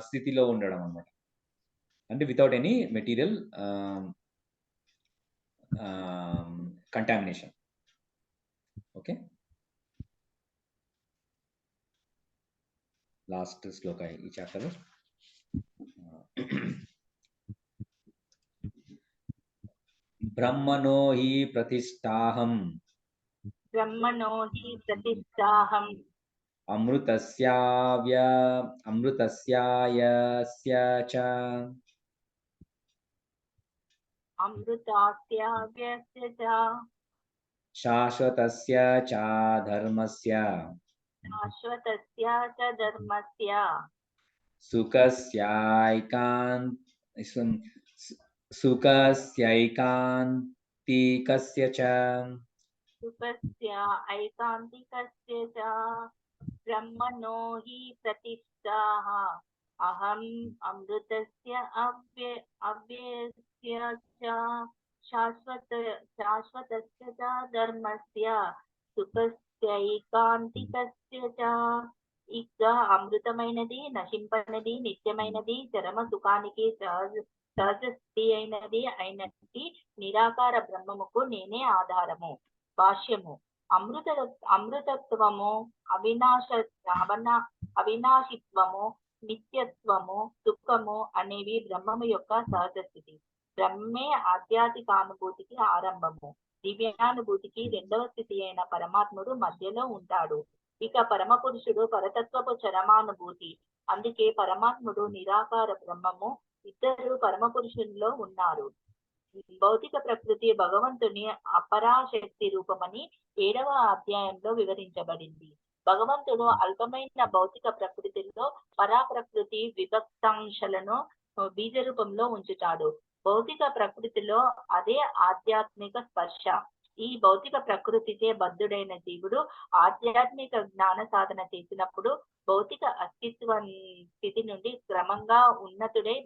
స్థితిలో ఉండడం అన్నమాట. అంటే without any material contamination. Okay, last sloka ఈ chapter. ब्रह्मणो हि प्रतिष्ठाहम् अमृतस्यायस्य च शाश्वतस्य च धर्मस्य सुखस्यैकान्तिकस्य च ब्रह्मणो हि प्रतिष्ठाः अहम् अमृतस्य अव्ययस्य च शाश्वतस्य च धर्मस्य सुखस्यैकान्तिकस्य च. ఇక అమృతమైనది, నశింపనిది, నిత్యమైనది, చరమ సుఖానికి సహజ స్థితి అయినది నిరాకార బ్రహ్మముకు నేనే ఆధారము. భాష్యము. అమృతత్వము, అవినాశిత్వము, నిత్యత్వము, దుఃఖము అనేవి బ్రహ్మము యొక్క సహజ స్థితి. బ్రహ్మే ఆధ్యాత్మిక అనుభూతికి ఆరంభము. దివ్యానుభూతికి రెండవ స్థితి అయిన పరమాత్ముడు మధ్యలో ఉంటాడు. ఇక పరమ పురుషుడు పరతత్వపు చరమానుభూతి. అందుకే పరమాత్ముడు నిరాకార బ్రహ్మము ఇద్దరు పరమ పురుషుల్లో ఉన్నారు. భౌతిక ప్రకృతి భగవంతుని అపరాశక్తి రూపమని 7వ అధ్యాయంలో వివరించబడింది. భగవంతుడు అల్పమైన భౌతిక ప్రకృతిలో పరాప్రకృతి విభక్తాంశాలను బీజ రూపంలో ఉంచుతాడు. భౌతిక ప్రకృతిలో అదే ఆధ్యాత్మిక స్పర్శ. ఈ భౌతిక ప్రకృతిచే బద్ధుడైన జీవుడు ఆధ్యాత్మిక జ్ఞాన సాధన చేసినప్పుడు భౌతిక అస్తిత్వ స్థితి నుండి క్రమంగా ఉన్నతుడై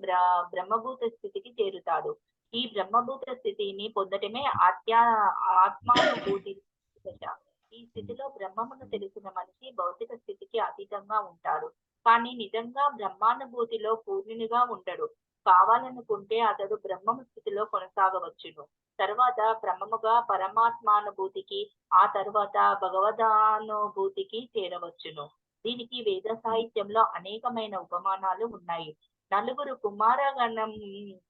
బ్రహ్మభూత స్థితికి చేరుతాడు. ఈ బ్రహ్మభూత స్థితిని పొందటమే ఆత్మానుభూతి దశ. ఈ స్థితిలో బ్రహ్మమును తెలిసిన మనిషి భౌతిక స్థితికి అతీతంగా ఉంటాడు. కానీ నిజంగా బ్రహ్మానుభూతిలో పూర్ణునిగా ఉండడు. కావాలనుకుంటే అతడు బ్రహ్మము స్థితిలో కొనసాగవచ్చును. తర్వాత క్రమముగా పరమాత్మానుభూతికి, ఆ తర్వాత భగవదానుభూతికి చేరవచ్చును. దీనికి వేద సాహిత్యంలో అనేకమైన ఉపమానాలు ఉన్నాయి. నలుగురు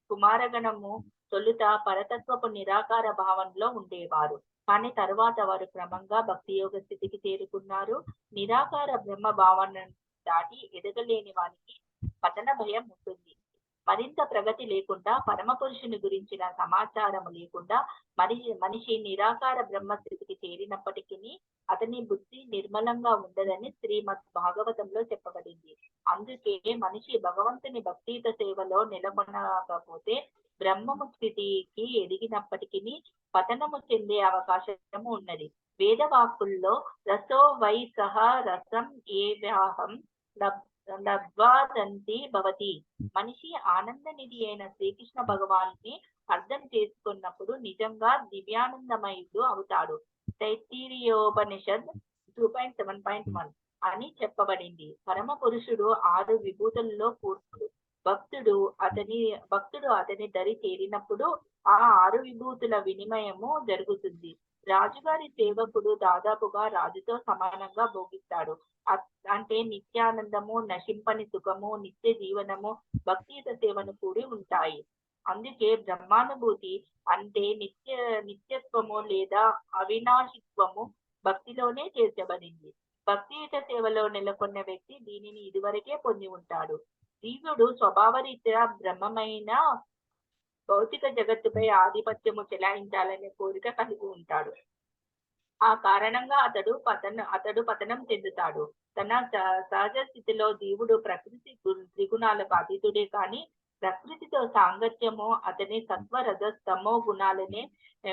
కుమారగణము తొలుత పరతత్వపు నిరాకార భావంలో ఉండేవారు. కానీ తర్వాత వారు క్రమంగా భక్తి యోగ స్థితికి చేరుకున్నారు. నిరాకార బ్రహ్మ భావన దాటి ఎదగలేని వానికి పతన భయం ఉంటుంది. మరింత ప్రగతి లేకుండా, పరమ పురుషుని గురించిన సమాచారం లేకుండా మనిషి నిరాకార బ్రహ్మ స్థితికి చేరినప్పటికీ అతని బుద్ధి నిర్మలంగా ఉండదని శ్రీమద్ భాగవతంలో చెప్పబడింది. అందుకే మనిషి భగవంతుని భక్తియుత సేవలో నెలకొనకపోతే బ్రహ్మము స్థితికి ఎదిగినప్పటికీ పతనము చెందే అవకాశము ఉన్నది. వేదవాక్కుల్లో రసో వై సహ రసం ఏవాహం లబ్ధ్వాదంతి భవతి. మనిషి ఆనంద నిధి అయిన శ్రీకృష్ణ భగవాన్ని అర్థం చేసుకున్నప్పుడు నిజంగా దివ్యానందమయుడు అవుతాడు. తైత్తిరీయోపనిషద్ 2.7.1 అని చెప్పబడింది. పరమ పురుషుడు 6 విభూతుల్లో పూర్ణుడు. భక్తుడు అతని దరి చేరినప్పుడు ఆ 6 విభూతుల వినిమయము జరుగుతుంది. రాజుగారి సేవకుడు దాదాపుగా రాజుతో సమానంగా భోగిస్తాడు. అంటే నిత్యానందము, నశింపని సుఖము, నిత్య జీవనము భక్తియుత సేవను కూడి ఉంటాయి. అందుకే బ్రహ్మానుభూతి అంటే నిత్యత్వము లేదా అవినాశిత్వము భక్తిలోనే చేర్చబడింది. భక్తియుత సేవలో నెలకొన్న వ్యక్తి దీనిని ఇదివరకే పొంది ఉంటాడు. జీవుడు స్వభావరీత్యా బ్రహ్మమైన భౌతిక జగత్తుపై ఆధిపత్యము చెలాయించాలనే కోరిక కలిగి ఉంటాడు. ఆ కారణంగా అతడు పతనం చెందుతాడు. తన సహజ స్థితిలో జీవుడు ప్రకృతి త్రిగుణాలకు అతీతుడే కాని ప్రకృతితో సాంగత్యము అతని సత్వ రజస్తమో గుణాలనే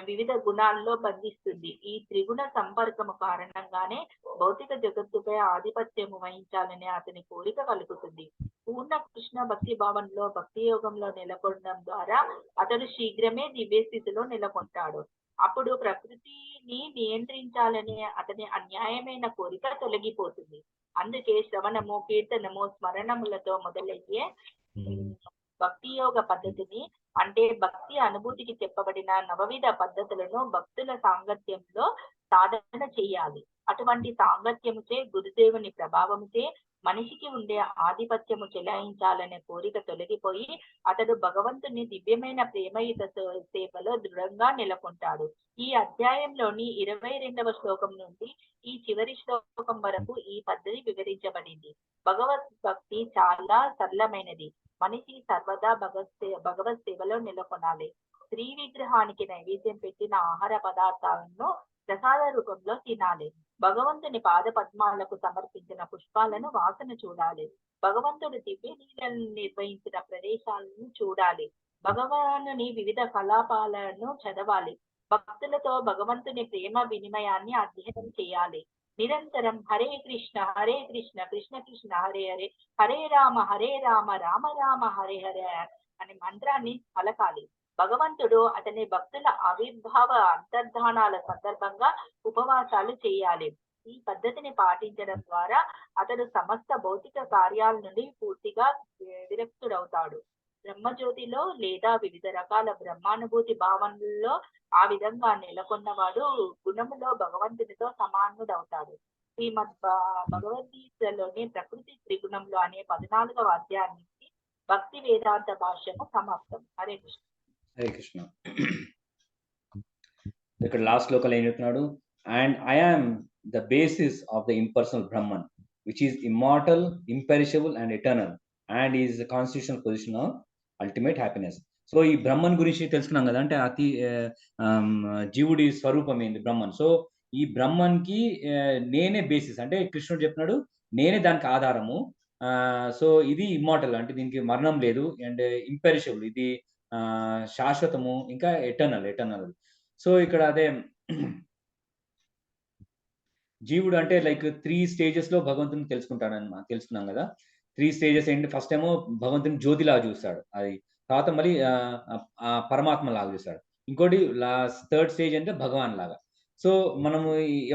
వివిధ గుణాల్లో బంధిస్తుంది. ఈ త్రిగుణ సంపర్కము కారణంగానే భౌతిక జగత్తుపై ఆధిపత్యము వహించాలనే అతని కోరిక కలుగుతుంది. పూర్ణ కృష్ణ భక్తి భావంలో భక్తి యోగంలో నెలకొనడం ద్వారా అతడు శీఘ్రమే దివ్య స్థితిలో నెలకొంటాడు. అప్పుడు ప్రకృతిని నియంత్రించాలనే అతని అన్యాయమైన కోరిక తొలగిపోతుంది. అందుకే శ్రవణము, కీర్తనము, స్మరణములతో మొదలయ్యే భక్తి యోగ పద్ధతిని, అంటే భక్తి అనుభూతికి చెప్పబడిన నవవిధ పద్ధతులను భక్తుల సాంగత్యంలో సాధన చేయాలి. అటువంటి సాంగత్యముచే, గురుదేవుని ప్రభావముచే మనిషికి ఉండే ఆధిపత్యము చెలాయించాలనే కోరిక తొలగిపోయి అతడు భగవంతుని దివ్యమైన ప్రేమయుత సేవలో దృఢంగా నెలకొంటాడు. ఈ అధ్యాయంలోని 22వ శ్లోకం నుండి ఈ చివరి శ్లోకం వరకు ఈ పద్ధతి వివరించబడింది. భగవద్భక్తి చాలా సరళమైనది. మనిషి సర్వదా భగవత్ సేవలో నెలకొనాలి. శ్రీ విగ్రహానికి నైవేద్యం పెట్టిన ఆహార పదార్థాలను ప్రసాద రూపంలో తినాలి. భగవంతుని పాద పద్మాలకు సమర్పించిన పుష్పాలను వాసన చూడాలి. భగవంతుడు దివ్య లీలను నిర్వహించిన ప్రదేశాలను చూడాలి. భగవానుని వివిధ కలాపాలను చదవాలి. భక్తులతో భగవంతుని ప్రేమ వినిమయాన్ని అధ్యయనం చేయాలి. నిరంతరం హరే కృష్ణ కృష్ణ కృష్ణ హరే హరే, హరే రామ రామ రామ హరే హరే అనే మంత్రాన్ని పలకాలి. భగవంతుడు అతని భక్తుల ఆవిర్భావ అంతర్ధానాల సందర్భంగా ఉపవాసాలు చేయాలి. ఈ పద్ధతిని పాటించడం ద్వారా అతడు సమస్త భౌతిక కార్యాల నుండి పూర్తిగా విరక్తుడవుతాడు. బ్రహ్మజ్యోతిలో లేదా వివిధ రకాల బ్రహ్మానుభూతి భావనల్లో ఆ విధంగా నెలకొన్నవాడు గుణములో భగవంతునితో సమానుడవుతాడు. శ్రీమద్ భగవద్గీతలోని ప్రకృతి త్రిగుణంలో అనే 14వ అధ్యాయానికి భక్తి వేదాంత భాష్యము సమాప్తం. హరే కృష్ణ. హరే కృష్ణ. ఇక్కడ లాస్ట్ లోకల్ ఏం చెప్తున్నాడు? And I am the basis of the impersonal Brahman which is immortal, imperishable and eternal and is constitutional position of ultimate happiness. So ఈ బ్రహ్మన్ గురించి తెలుసుకున్నాం కదా, అంటే అతి జీవుడి స్వరూపం ఏంది బ్రహ్మన్. సో ఈ బ్రహ్మన్ కి నేనే బేసిస్, అంటే కృష్ణుడు చెప్పినాడు నేనే దానికి ఆధారము. సో ఇది ఇమ్మార్టల్, అంటే దీనికి మరణం లేదు. అండ్ ఇంపెరిషబుల్, ఇది శాశ్వతము. ఇంకా ఎటర్నల్. సో ఇక్కడ అదే జీవుడు అంటే లైక్ 3 stages లో భగవంతుని తెలుసుకున్నాం కదా. 3 stages ఏంటి? ఫస్ట్ ఏమో భగవంతుని జ్యోతిలాగా చూస్తాడు, అది తర్వాత మళ్ళీ పరమాత్మ లాగా చూస్తాడు. ఇంకోటి థర్డ్ స్టేజ్ అంటే భగవాన్ లాగా. సో మనము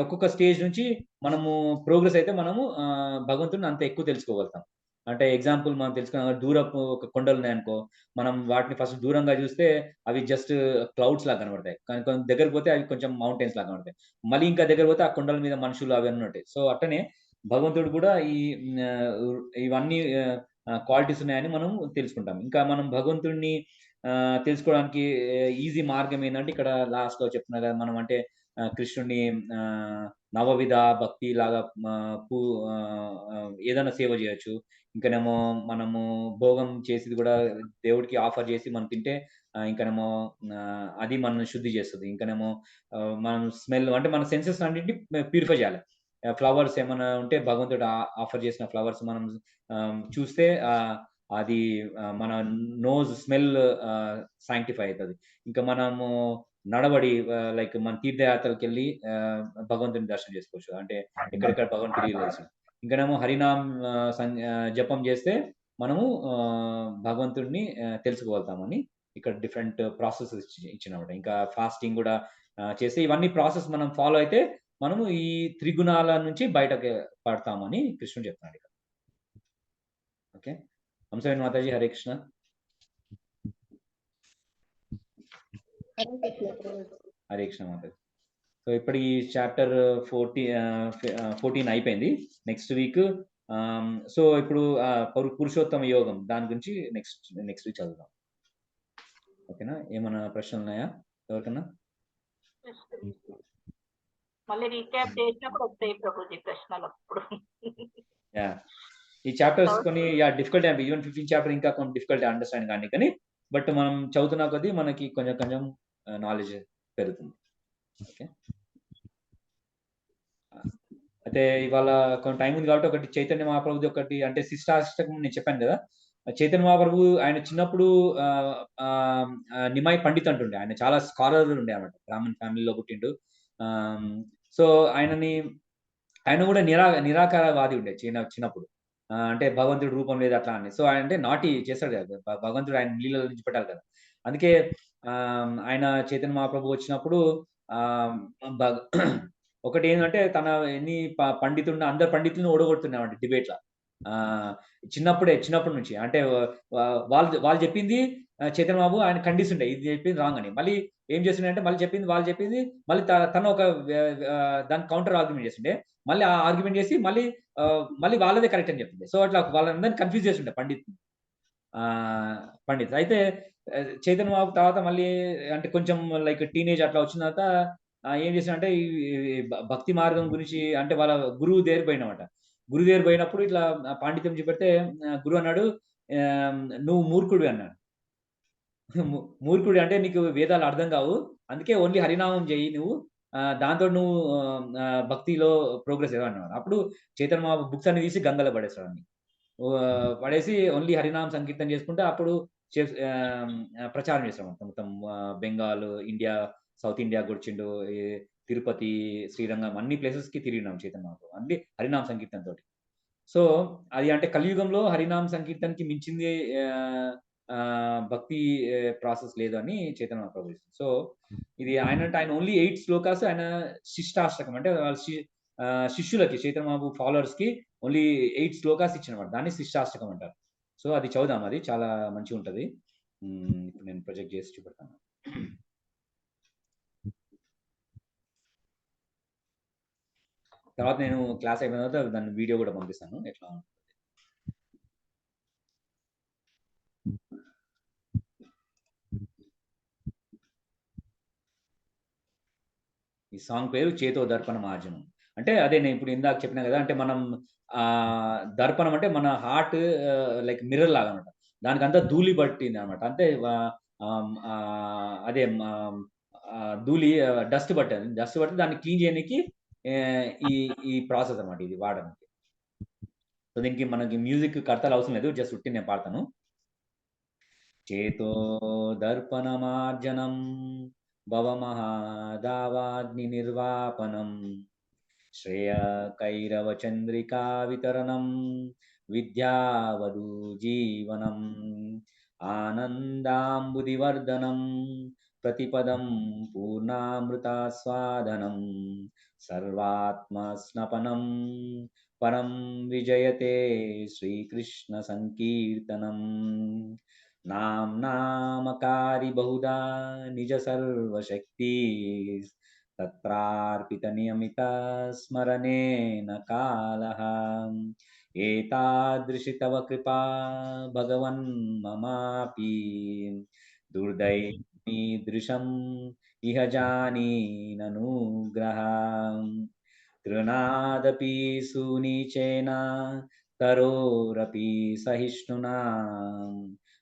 ఒక్కొక్క స్టేజ్ నుంచి మనము ప్రోగ్రెస్ అయితే మనము భగవంతుని అంత ఎక్కువ తెలుసుకోగలుగుతాం. అంటే ఎగ్జాంపుల్ మనం తెలుసుకున్నాం, దూరపు ఒక కొండలు ఉన్నాయనుకో, మనం వాటిని ఫస్ట్ దూరంగా చూస్తే అవి జస్ట్ క్లౌడ్స్ లాగా కనబడతాయి. కానీ కొంచెం దగ్గరకు పోతే అవి కొంచెం మౌంటైన్స్ లాగా కనబడతాయి. మళ్ళీ ఇంకా దగ్గర పోతే ఆ కొండల మీద మనుషులు అవన్నీ ఉంటాయి. సో అట్టనే భగవంతుడు కూడా ఇవన్నీ క్వాలిటీస్ ఉన్నాయని మనం తెలుసుకుంటాం. ఇంకా మనం భగవంతుడిని తెలుసుకోవడానికి ఈజీ మార్గం ఏంటంటే ఇక్కడ లాస్ట్ లో చెప్తున్నారు కదా, మనం అంటే కృష్ణుడిని నవవిధ భక్తి లాగా ఏదైనా సేవ చేయొచ్చు. ఇంకనేమో మనము భోగం చేసేది కూడా దేవుడికి ఆఫర్ చేసి మనం తింటే ఇంకనేమో అది మనల్ని శుద్ధి చేస్తుంది. ఇంకనేమో మనం స్మెల్, అంటే మన సెన్సెస్ అన్నింటినీ ప్యూరిఫై చేయాలి. ఫ్లవర్స్ ఏమైనా ఉంటే భగవంతుడు ఆఫర్ చేసిన ఫ్లవర్స్ మనం చూస్తే అది మన నోజ్ స్మెల్ సాంక్టిఫై అవుతుంది. ఇంకా మనము నడవడి లైక్ మన తీర్థయాత్రలకు వెళ్ళి భగవంతుని దర్శనం చేసుకోవచ్చు, అంటే ఎక్కడెక్కడ భగవంతుడు తెలియదు. ఇంకనేమో హరినామ్ జపం చేస్తే మనము భగవంతుడిని తెలుసుకోగలుగుతామని ఇక్కడ డిఫరెంట్ ప్రాసెస్ ఇచ్చినమాట. ఇంకా ఫాస్టింగ్ కూడా చేస్తే ఇవన్నీ ప్రాసెస్ మనం ఫాలో అయితే మనము ఈ త్రిగుణాల నుంచి బయటకు పడతామని కృష్ణుడు చెప్తున్నాడు ఇక్కడ. ఓకే, హంసవేణి మాతాజీ, హరే కృష్ణ. హరే కృష్ణ మాతాజీ. సో ఇప్పుడు ఈ చాప్టర్ 14 అయిపోయింది. నెక్స్ట్ వీక్ సో ఇప్పుడు పురుషోత్తమ యోగం దాని గురించి నెక్స్ట్ వీక్ చదువుదాం. ఓకేనా? ఏమైనా ప్రశ్నలు ఉన్నాయా ఎవరికన్నా? మళ్ళీ రీక్యాప్ చేసినప్పుడు వస్తాయి ప్రభుజీ ప్రశ్నలు అప్పుడు. ఈ చాప్టర్స్ కొన్ని డిఫికల్ట్, ఈవెన్ 15 చాప్టర్ ఇంకా కొంచెం డిఫికల్ట్ అండర్స్టాండ్ కానీ బట్ మనం చదువుతున్నా కొద్దీ మనకి కొంచెం నాలెడ్జ్ పెరుగుతుంది. ఓకే, అయితే ఇవాళ కొంచెం టైం ఉంది కాబట్టి ఒకటి చైతన్య మహాప్రభుది ఒకటి, అంటే శిష్టాష్టకం నేను చెప్పాను కదా, చైతన్య మహాప్రభు ఆయన చిన్నప్పుడు నిమాయి పండిత్ అంటుండే. ఆయన చాలా స్కాలర్ ఉండే అన్నమాట. బ్రాహ్మణ్ ఫ్యామిలీలో పుట్టిండు. సో ఆయన కూడా నిరాకారవాది ఉండే చిన్నప్పుడు. అంటే భగవంతుడి రూపం లేదు అట్లా అని. సో ఆయన అంటే నాటి చేస్తాడు కదా! భగవంతుడు ఆయన లీలల నుంచి పెట్టాలి కదా! అందుకే ఆయన చైతన్య మహాప్రభు వచ్చినప్పుడు ఆహ్, భగ్ ఒకటేంటంటే తన ఎన్ని పండితుడిని అందరు పండితులను ఓడగొడుతున్నాడంట డిబేట్‌ల. ఆహ్, చిన్నప్పటి నుంచి. అంటే వాళ్ళు చెప్పింది చైతన్య బాబు ఆయన ఖండిస్తుండే. ఇది చెప్పింది రాంగ్ అని. మళ్ళీ ఏం చేస్తుండంటే మళ్ళీ చెప్పింది వాళ్ళు చెప్పింది మళ్ళీ తను ఒక దానికి కౌంటర్ ఆర్గ్యుమెంట్ చేస్తుండే. మళ్ళీ ఆ ఆర్గ్యుమెంట్ చేసి మళ్ళీ వాళ్ళదే కరెక్ట్ అని చెప్తుండే. సో అట్లా వాళ్ళందరిని కన్‌ఫ్యూజ్ చేస్తుండే పండితులు. అయితే చైతన్య బాబు తర్వాత మళ్ళీ అంటే కొంచెం లైక్ టీనేజ్ అట్లా వచ్చిన తర్వాత ఏం చేశాడంటే ఈ భక్తి మార్గం గురించి అంటే వాళ్ళ గురువు దగ్గరికి పోయిండన్నమాట. గురువు దగ్గరికి పోయినప్పుడు ఇట్లా పాండిత్యం చూపెడితే గురువు అన్నాడు, ఆహ్, "నువ్వు మూర్ఖుడివి" అన్నాడు. మూర్ఖుడు అంటే నీకు వేదాలు అర్థం కావు. అందుకే ఓన్లీ హరినామం చెయ్యి నువ్వు. దాంతోటి నువ్వు భక్తిలో ప్రోగ్రెస్ అయ్యావన్నాడు. అప్పుడు చైతన్య మహాప్రభు బుక్స్ అన్ని తీసి గంగలో పడేసాడన్ని. పడేసి ఓన్లీ హరినామ సంకీర్తన చేసుకుంటే అప్పుడు ప్రచారం చేసాం మొత్తం. మొత్తం బెంగాల్, ఇండియా, సౌత్ ఇండియా గొచ్చిండు. ఈ తిరుపతి, శ్రీరంగం అన్ని ప్లేసెస్‌కి తిరిగినాం చైతన్య మహాప్రభు. అన్ని హరినామ సంకీర్తనతోటి. సో, అది అంటే కలియుగంలో హరినామ సంకీర్తనకి మించింది ఆహ్, భక్తి ప్రాసెస్ లేదు అని చైతన్య మహాప్రభు. సో, ఇది ఆయన ఓన్లీ 8 శ్లోకాస్ ఆయన శిష్టాష్టకం అంటే శిష్యులకి చైతన్య మహాప్రభు ఫాలోవర్స్‌కి ఓన్లీ 8 శ్లోకాస్ ఇచ్చానన్నమాట. దాన్ని శిష్టాష్టకం అంటారు. సో, అది చదువుదాం అది చాలా మంచిగుంటది. ఇప్పుడు నేను ప్రొజెక్ట్ చేసి చూపెడతాను. తర్వాత నేను క్లాస్ అయిపోయిన తర్వాత దాని వీడియో కూడా పంపిస్తాను. ఎట్లా ఈ సాంగ్ పేరు 'చేతో దర్పణ మార్జనం.' అంటే అదే నేను ఇప్పుడు ఇందాక చెప్పినా గదా! అంటే మనం దర్పణం అంటే మన హార్ట్ లైక్ మిర్రర్ లాగా అన్నమాట. దానికంతా ధూళి పట్టిందన్నమాట. అంటే అదే ధూళి డస్ట్ పట్టది. డస్ట్ పడితే దాన్ని క్లీన్ చేయనీకి ఈ ఈ ప్రాసెస్ అన్నమాట ఇది వాడడానికి. సో, దీనికి మనకి మ్యూజిక్ కర్తలు అవసరం లేదు. జస్ట్ ఉట్టిగా నేను పాడతాను. చేతో దర్పణమార్జనం భవమహాదావాగ్నిర్వాపనం శ్రేయకైరవచంద్రికా వితరణం విద్యావధూజీవనం ఆనందాంబుదివర్ధనం ప్రతిపదం పూర్ణామృతాస్వాదనం సర్వాత్మస్నపనం పరం విజయతే శ్రీకృష్ణ సంకీర్తనం నామ్నామకారి బహుదా నిజ సర్వశక్తి తత్రార్పితనియమిత స్మరణేన కాలః ఏతాదృశి తవ కృపా భగవన్ మమాపి దుర్దైవీదృశం ఇహ జానీననుగ్రహం తృణాదపి సునీచేన తరోరపి సహిష్ణునా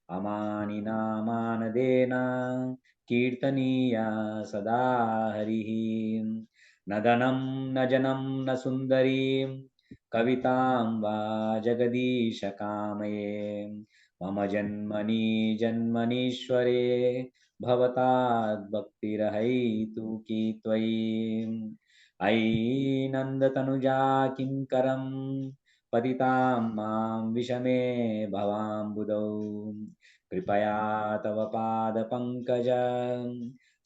అమానినామానదేన కీర్తనీయా సదా హరిః న ధనం న జనం న సుందరీం కవితాం వా జగదీశ కామయే మమ జన్మని జన్మనీశ్వరే భవతాద్భక్తిరహైతుకీ త్వయి అయి నందతనుజా కింకరం పతితాం మాం విషమే భవాంబుదౌ कृपया तव पादपङ्कज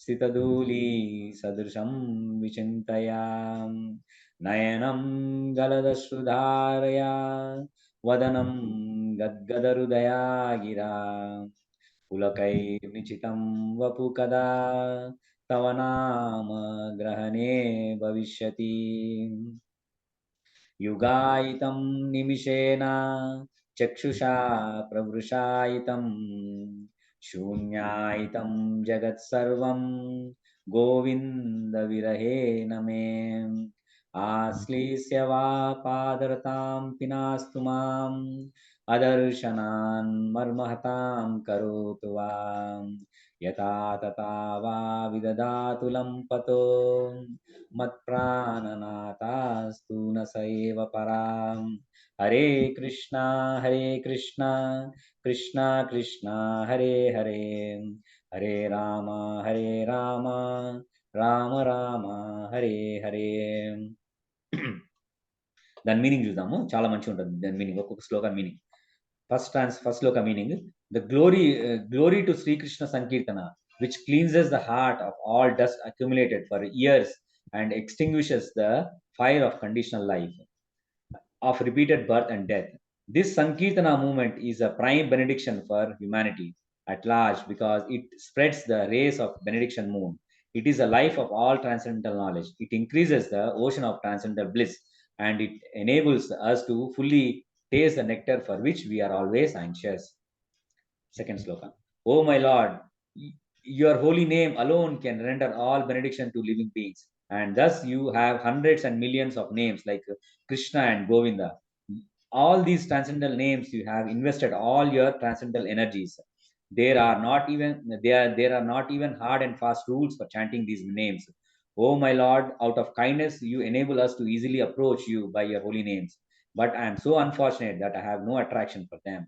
स्थितधूली सदृशं विचिन्तयां नयनं गलदश्रुधारया वदनं गद्गदहृदया गिरा पुलकैर्निचितं वपु कदा तव नाम ग्रहणे भविष्यति युगायितं निमिषेण चक्षुषा प्रवृषायितं शून्यायितं जगत्सर्वं गोविन्दविरहेण मे आश्लिष्य वा पादरतां पिनास्तु माम् अदर्शनान् मर्महतां करोतु वा यथा तथा वा विदधातु लम्पतो मत्प्राणनाथास्तु न sa eva param. Hare Krishna, Krishna Krishna, Hare Hare, Hare Rama, Rama Rama, Hare Hare. దాని మీనింగ్ చూద్దాము, చాలా మంచిగా ఉంటుంది దాని మీనింగ్, ఒక్కొక్క శ్లోక మీనింగ్. ఫస్ట్ శ్లోక meaning: the glory to Shri Krishna sankirtana which cleanses the heart of all dust accumulated for years and extinguishes the fire of conditional life, of repeated birth and death. This Sankirtana movement is a prime benediction for humanity at large because it spreads the rays of benediction moon. It is a life of all transcendental knowledge. It increases the ocean of transcendental bliss, and it enables us to fully taste the nectar for which we are always anxious. Second sloka. Oh my Lord, your holy name alone can render all benediction to living beings, and thus you have hundreds and millions of names like Krishna and Govinda. All these transcendental names, you have invested all your transcendental energies. There are not even hard and fast rules for chanting these names. Oh my Lord, out of kindness you enable us to easily approach you by your holy names, but I am so unfortunate that I have no attraction for them.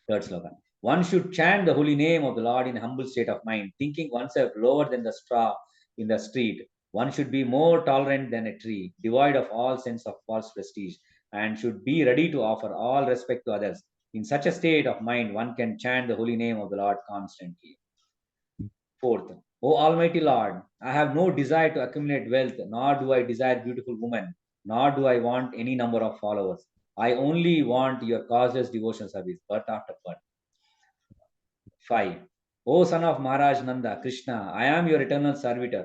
Third slogan. One should chant the holy name of the Lord in a humble state of mind, thinking oneself lower than the straw in the street. One should be more tolerant than a tree, devoid of all sense of false prestige, and should be ready to offer all respect to others. In such a state of mind, one can chant the holy name of the Lord constantly. Fourth, O Almighty Lord, I have no desire to accumulate wealth, nor do I desire beautiful women, nor do I want any number of followers. I only want your causeless devotion service, birth after birth. 5. O son of Maharaj Nanda, Krishna, I am your eternal servitor.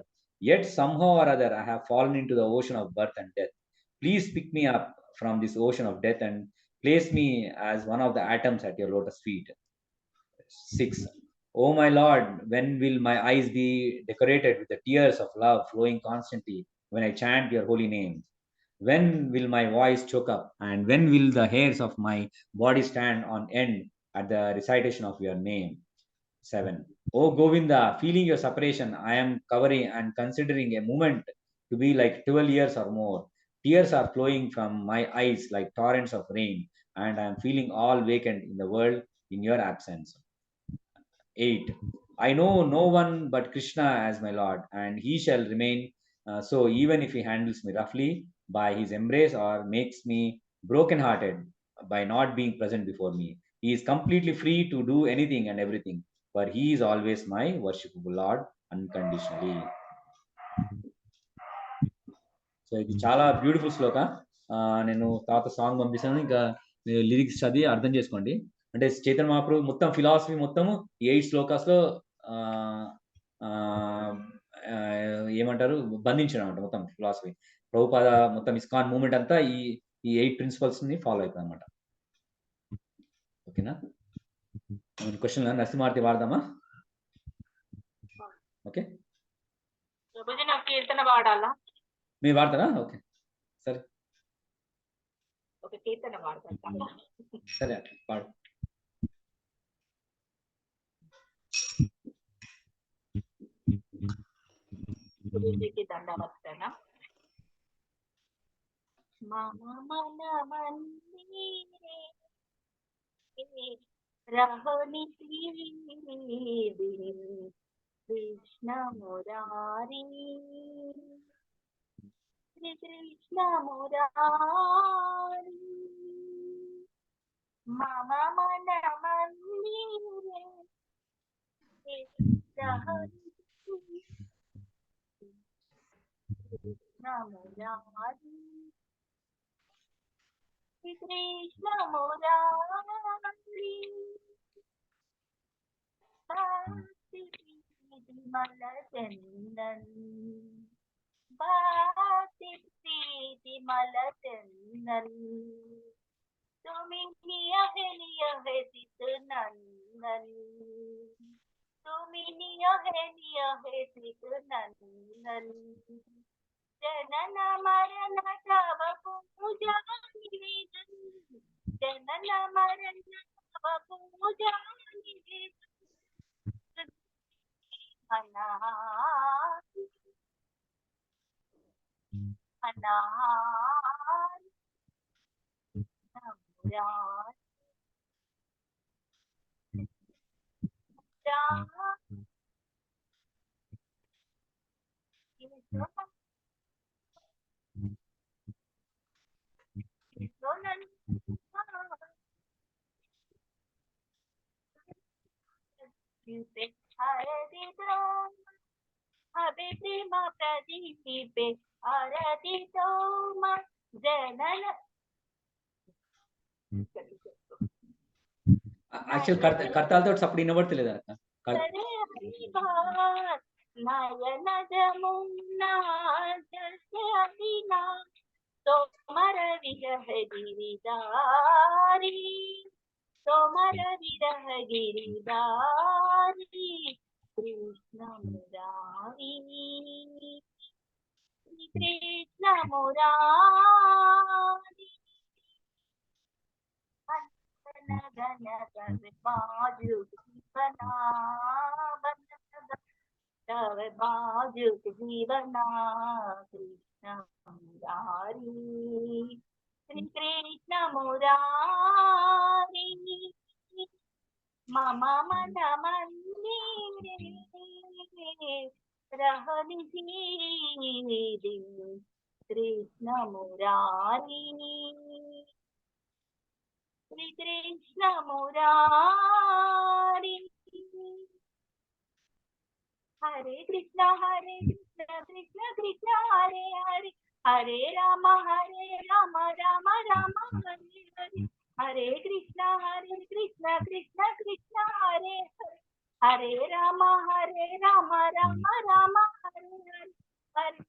Yet somehow or other I have fallen into the ocean of birth and death. Please pick me up from this ocean of death and place me as one of the atoms at your lotus feet. 6. O my Lord, when will my eyes be decorated with the tears of love flowing constantly when I chant your holy name? When will my voice choke up, and when will the hairs of my body stand on end at the recitation of your name? 7. O Govinda, feeling your separation, I am covering and considering a moment to be like 12 years or more. Tears are flowing from my eyes like torrents of rain, and I am feeling all vacant in the world in your absence. 8. I know no one but Krishna as my Lord, and he shall remain so even if he handles me roughly by his embrace or makes me broken-hearted by not being present before me. He is completely free to do anything and everything, for he is always my worshipable Lord unconditionally. So ఇది చాలా బ్యూటిఫుల్ శ్లోక. నేను తర్వాత సాంగ్ పంపిస్తాను, ఇంకా లిరిక్స్ చదివి అర్థం చేసుకోండి. అంటే చైతన్య మహాప్రభు మొత్తం ఫిలాసఫీ మొత్తము 8 శ్లోకాస్లో ఏమంటారు బంధించడం అనమాట. మొత్తం ఫిలాసఫీ ప్రభుపాద మొత్తం ఇస్కాన్ మూవ్మెంట్ అంతా ఈ 8 ప్రిన్సిపల్స్ని ఫాలో అవుతుంది అనమాట. ఓకేనా? క్వశ్చన్ నరసింహారతి వాడదామా? ఓకే, కీర్తన వాడాలా? మీరు వాడతారా? ఓకే, సరే, ఒక కీర్తన వాడతాను. సరే అట్లా పాడు. గురుజీకి దండవత్తన. మమ మన మందిరే రహని కృష్ణ మురారి, శ్రీ కృష్ణ మురారి. మమ మన మందిరే రహని కృష్ణ మురారి, శ్రీ కృష్ణ మురారి. మల చందన్ బాతి ప్రీతి మల చందన్, తుమి నియ హే సిత నందన్, తుమి నియ హే సిత నందన్. జనన మరణ తవ పూజా నివేదన్, జనన మరణ తవ పూజా నివేదన్. యాక్చువల్ కర్తాలతో సప్పుడు వినబడతలేదు అక్క. తోమర విరహ గిరిదారి తోమర విరహ గిరిదారి కృష్ణ మురారి కృష్ణ మురారి గణ బాజు జీవనా బాజు జీవనా కృష్ణ మురారి శ్రీ కృష్ణ మురారి మమ మన మందిరే रहनि सीधी कृष्ण मुरारी श्री कृष्ण मुरारी हरे कृष्ण कृष्ण कृष्ण हरे हरे हरे राम राम राम हरे हरे हरे कृष्ण कृष्ण कृष्ण हरे हरे हरे राम राम राम हरे हरे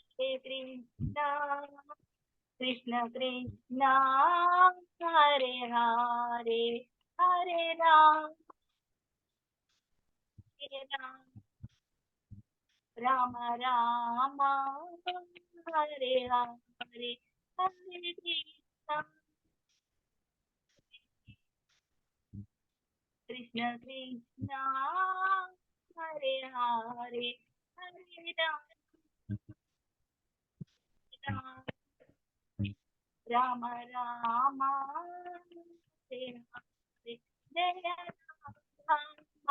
हरे कृष्ण कृष्ण कृष्ण हरे हरे हरे राम राम राम हरे हरे हरे कृष्ण कृष्ण कृष्ण हरे हरे हरे राम राम हरे हरे जय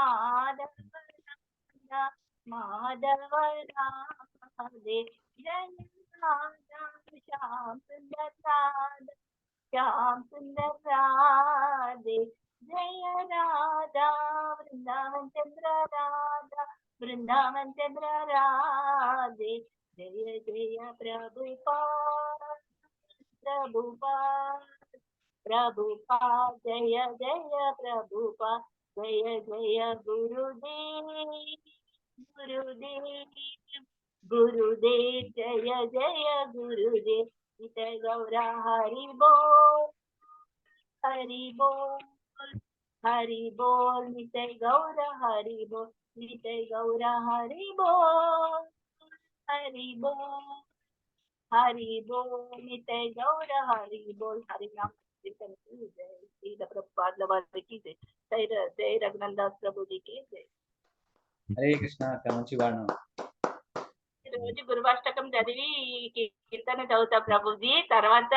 माधव माधव राधे जय राधा श्याम सुंदर राधा श्याम सुंदर राधे जय राधा वृंदावन चंद्र राधा वृंदावन चंद्र राधे जय जय प्रभुपाद प्रभुपाद प्रभुपाद जय जय प्रभुपाद जय जय गुरुदेव गुरुदेव गुरुदेव जय जय गुरुदेव नित्य गौरा हरि बोल हरि बोल हरि बोल नित्य गौरा हरि बोल नित्य गौरा हरि बोल हरि बोल हरि बोल नित्य गौरा हरि बोल हरि नाम कीर्तन की जय श्री प्रभुपाद लवारी की जय जय रघुनंदन प्रभु जी की जय హరే కృష్ణ మంచి వాడనం. రోజు గురువాష్టకం చదివి కీర్తన చదువుతా ప్రభుజీ, తర్వాత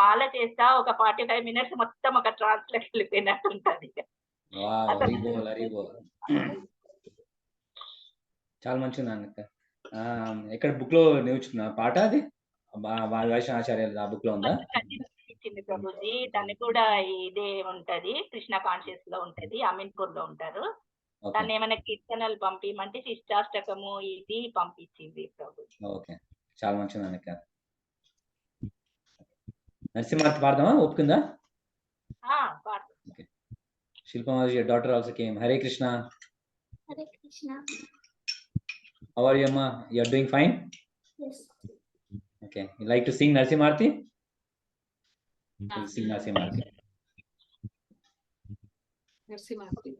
మాల చేస్తా. ఒక 45 minutes మొత్తం ఒక ట్రాన్స్లేట్ వెళ్ళిపోయినట్టు ఉంటది. చాలా మంచిది అన్నక్క. ఎక్కడ బుక్ లో నేర్చుకున్నా పాట అది వైష్ణవ ఆచార్యులు ఆ బుక్ లో ఉందా? ఇచ్చింది ప్రభుజీ. తను కూడా ఇదే ఉంటది, కృష్ణ కాన్షియస్ లో ఉంటది, అమీన్పూర్ లో ఉంటారు. తను ఏమైనా కీర్తనలు పంపించమంటే శిష్టాష్టకము ఇది పంపించింది ప్రభుజీ. ఓకే, చాలా మంచిది అన్నక్క. నరసింహార్తి పాడదామా? ఒప్పుకుందా? Okay. Shilpama's your daughter also came. Hare Krishna. Hare Krishna. How are you, Amma? You are doing fine? Yes. Okay. You like to sing Narasimharthi? Sing Narasimharthi. Narasimharthi.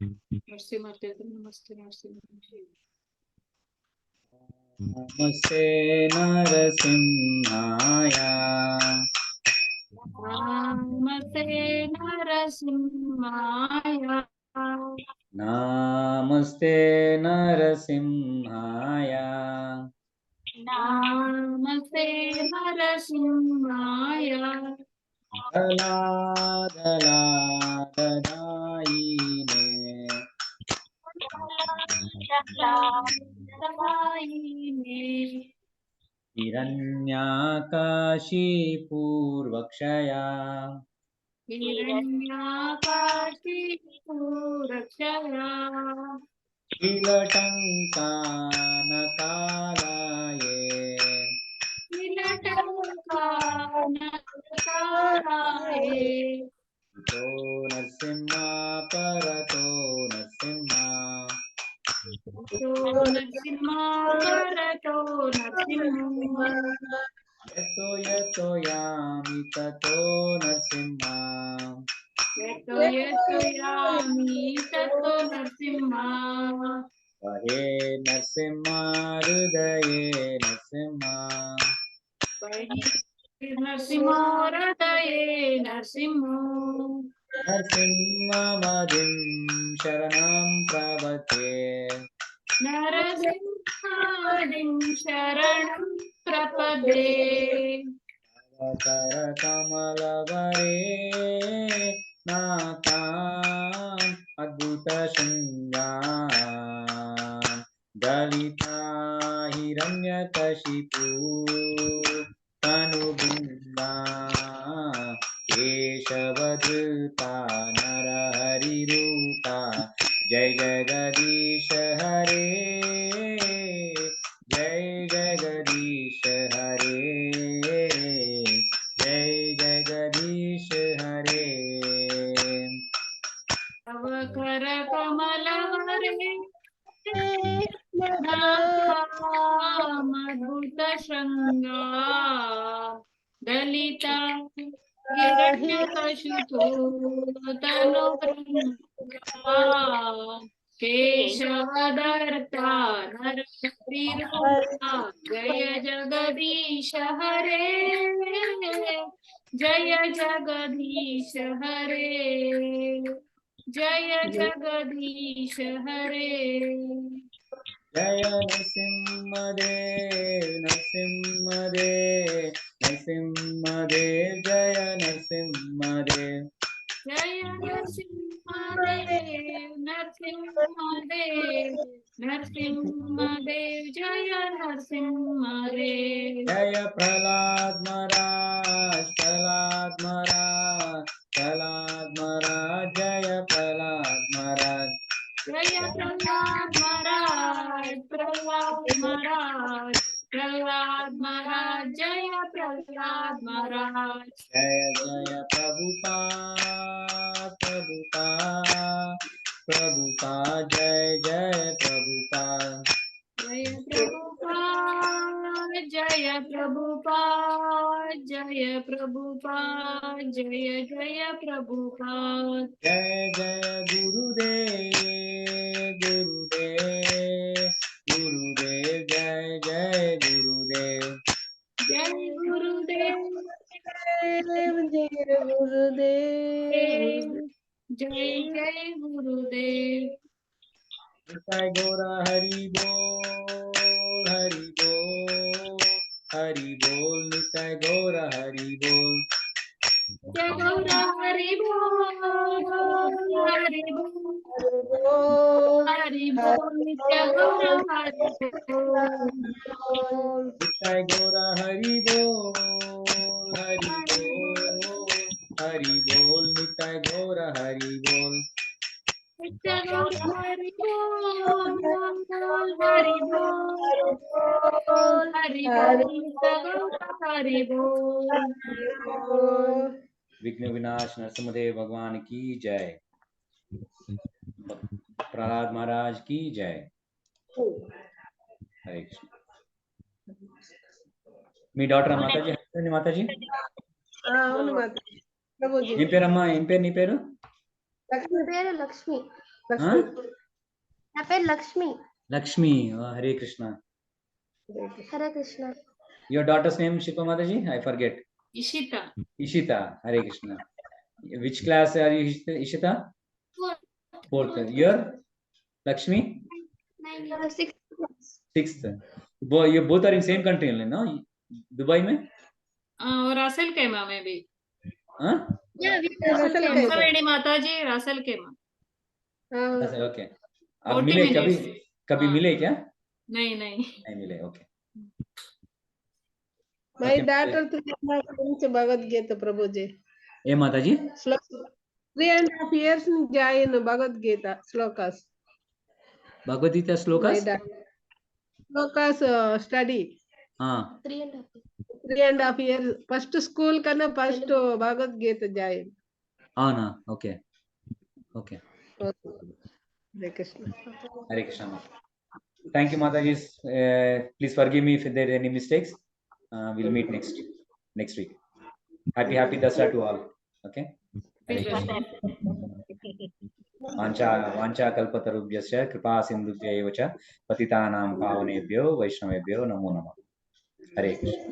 Narasimha नमस्ते नरसिंह नमस्ते नरसिंहाय नमस्ते नरसिंहाय नमस्ते नरसिंहाय नमस्ते नरसिंहाय दलादलाददायिने हिरण्याकाशीपूर्वक्षया हिरण्याकाशीपूरक्षया किलटङ्कानकालाये किलटङ्कानकाराये तो नरसिंहा परतो नरसिंहा तो नरसिंहा परतो नरसिंहा यतो यतो यामि ततो नरसिंहा यतो यतो यामि ततो नरसिंहा हे नरसिंहा हृदये नरसिंहा नरसिंहो हृदये नरसिंहो नरसिंहमदिं शरणं प्रपद्ये नरसिंहादिं शरणं प्रपदे करकमलवरे नाथाम् अद्भुतशृङ्गान् दलिता हिरण्यकशिपु तनुबृन्दा केशवधृता नरहरिरूपा जय जगदीश हरे जय जगदीश हरे जय जगदीश हरे तव कर कमलवरे अद्भुत शृंगा दलिता हिरण्यकशिपु तनुबृन्दा केशवदर्ता नरहरिरूपा जय जगदीश हरे जय जगदीश हरे जय जगदीश हरे जय नरसिंहदेव नरसिंहदेव नरसिंहदेव जय नरसिंहदेव जय नरसिंहदेव नरसिंहदेव नरसिंहदेव जय नरसिंहदेव जय प्रहलाद महाराज प्रहलाद महाराज प्रहलाद महाराज जय प्रहलाद महाराज जय प्रहलाद महाराज प्रहलाद महाराज प्रहलाद महाराज जय प्रहलाद महाराज जय जय प्रभुपाद प्रभुपाद प्रभुपाद जय जय प्रभुपाद जय प्रभुपाद जय प्रभुपाद जय प्रभुपाद जय जय प्रभुपाद जय जय गुरुदेव गुरुदेव गुरुदेव जय जय गुरुदेव जय गुरुदेव जय गुरुदेव जय जय गुरुदेव जय गौरा हरि बोल हरि बोल हरि बोल निताय गौरा हरि बोल जय गौरा हरि बोल हरि बोल हरि बोल नित्य गौरा हरि बोल निताय गौरा हरि बोल हरि बोल हरि बोल निताय गौरा हरि बोल नित्य गौरा हरि बोल हरि बोल हरि बोल नित्य गौरा हरि बोल विघ्न विनाश नरसिंहदेव भगवान की जय प्रहलाद महाराज की जय हरे कृष्ण మీ డాక్టర్ మాతాజీ హరి మాతాజీ అవును మాత ప్రభుజీ ఏం పేరమ్మా ఏం పేరు నీ పేరు లక్ష్మి పేరు లక్ష్మి నా పేరు Lakshmi. Lakshmi. Hare Krishna. Hare Krishna. Your daughter's name, Shipa Mataji? I forget. Ishita. Ishita. Hare Krishna. Which class are you, Ishita? Fourth. Your Lakshmi? Sixth. You both are in same country only, no? Dubai में? और रासल केमा में भी. हाँ? कंसावेणी माता जी रासल केमा. ओके. अब मिले कभी मिले क्या? नहीं मिले. Okay. My daughter 3.5 Bhagavad Gita, Prabhuji. A Mataji? 3.5 years join Bhagavad Gita slokas. Bhagavad Gita slokas? Slokas study. 3.5 years. First school kana first Bhagavad Gita join. అవునా? Okay. Okay. Hare Krishna. Hare Krishna. Thank you, Mataji. Please forgive me if there are any mistakes. We'll meet next week. Happy Dasara to all. Okay. वाञ्छा कल्पतरुभ्यश्च कृपा सिन्धुभ्यैव च पतितानां पावनेभ्यो वैष्णवेभ्यो नमो नमः. हरे कृष्ण.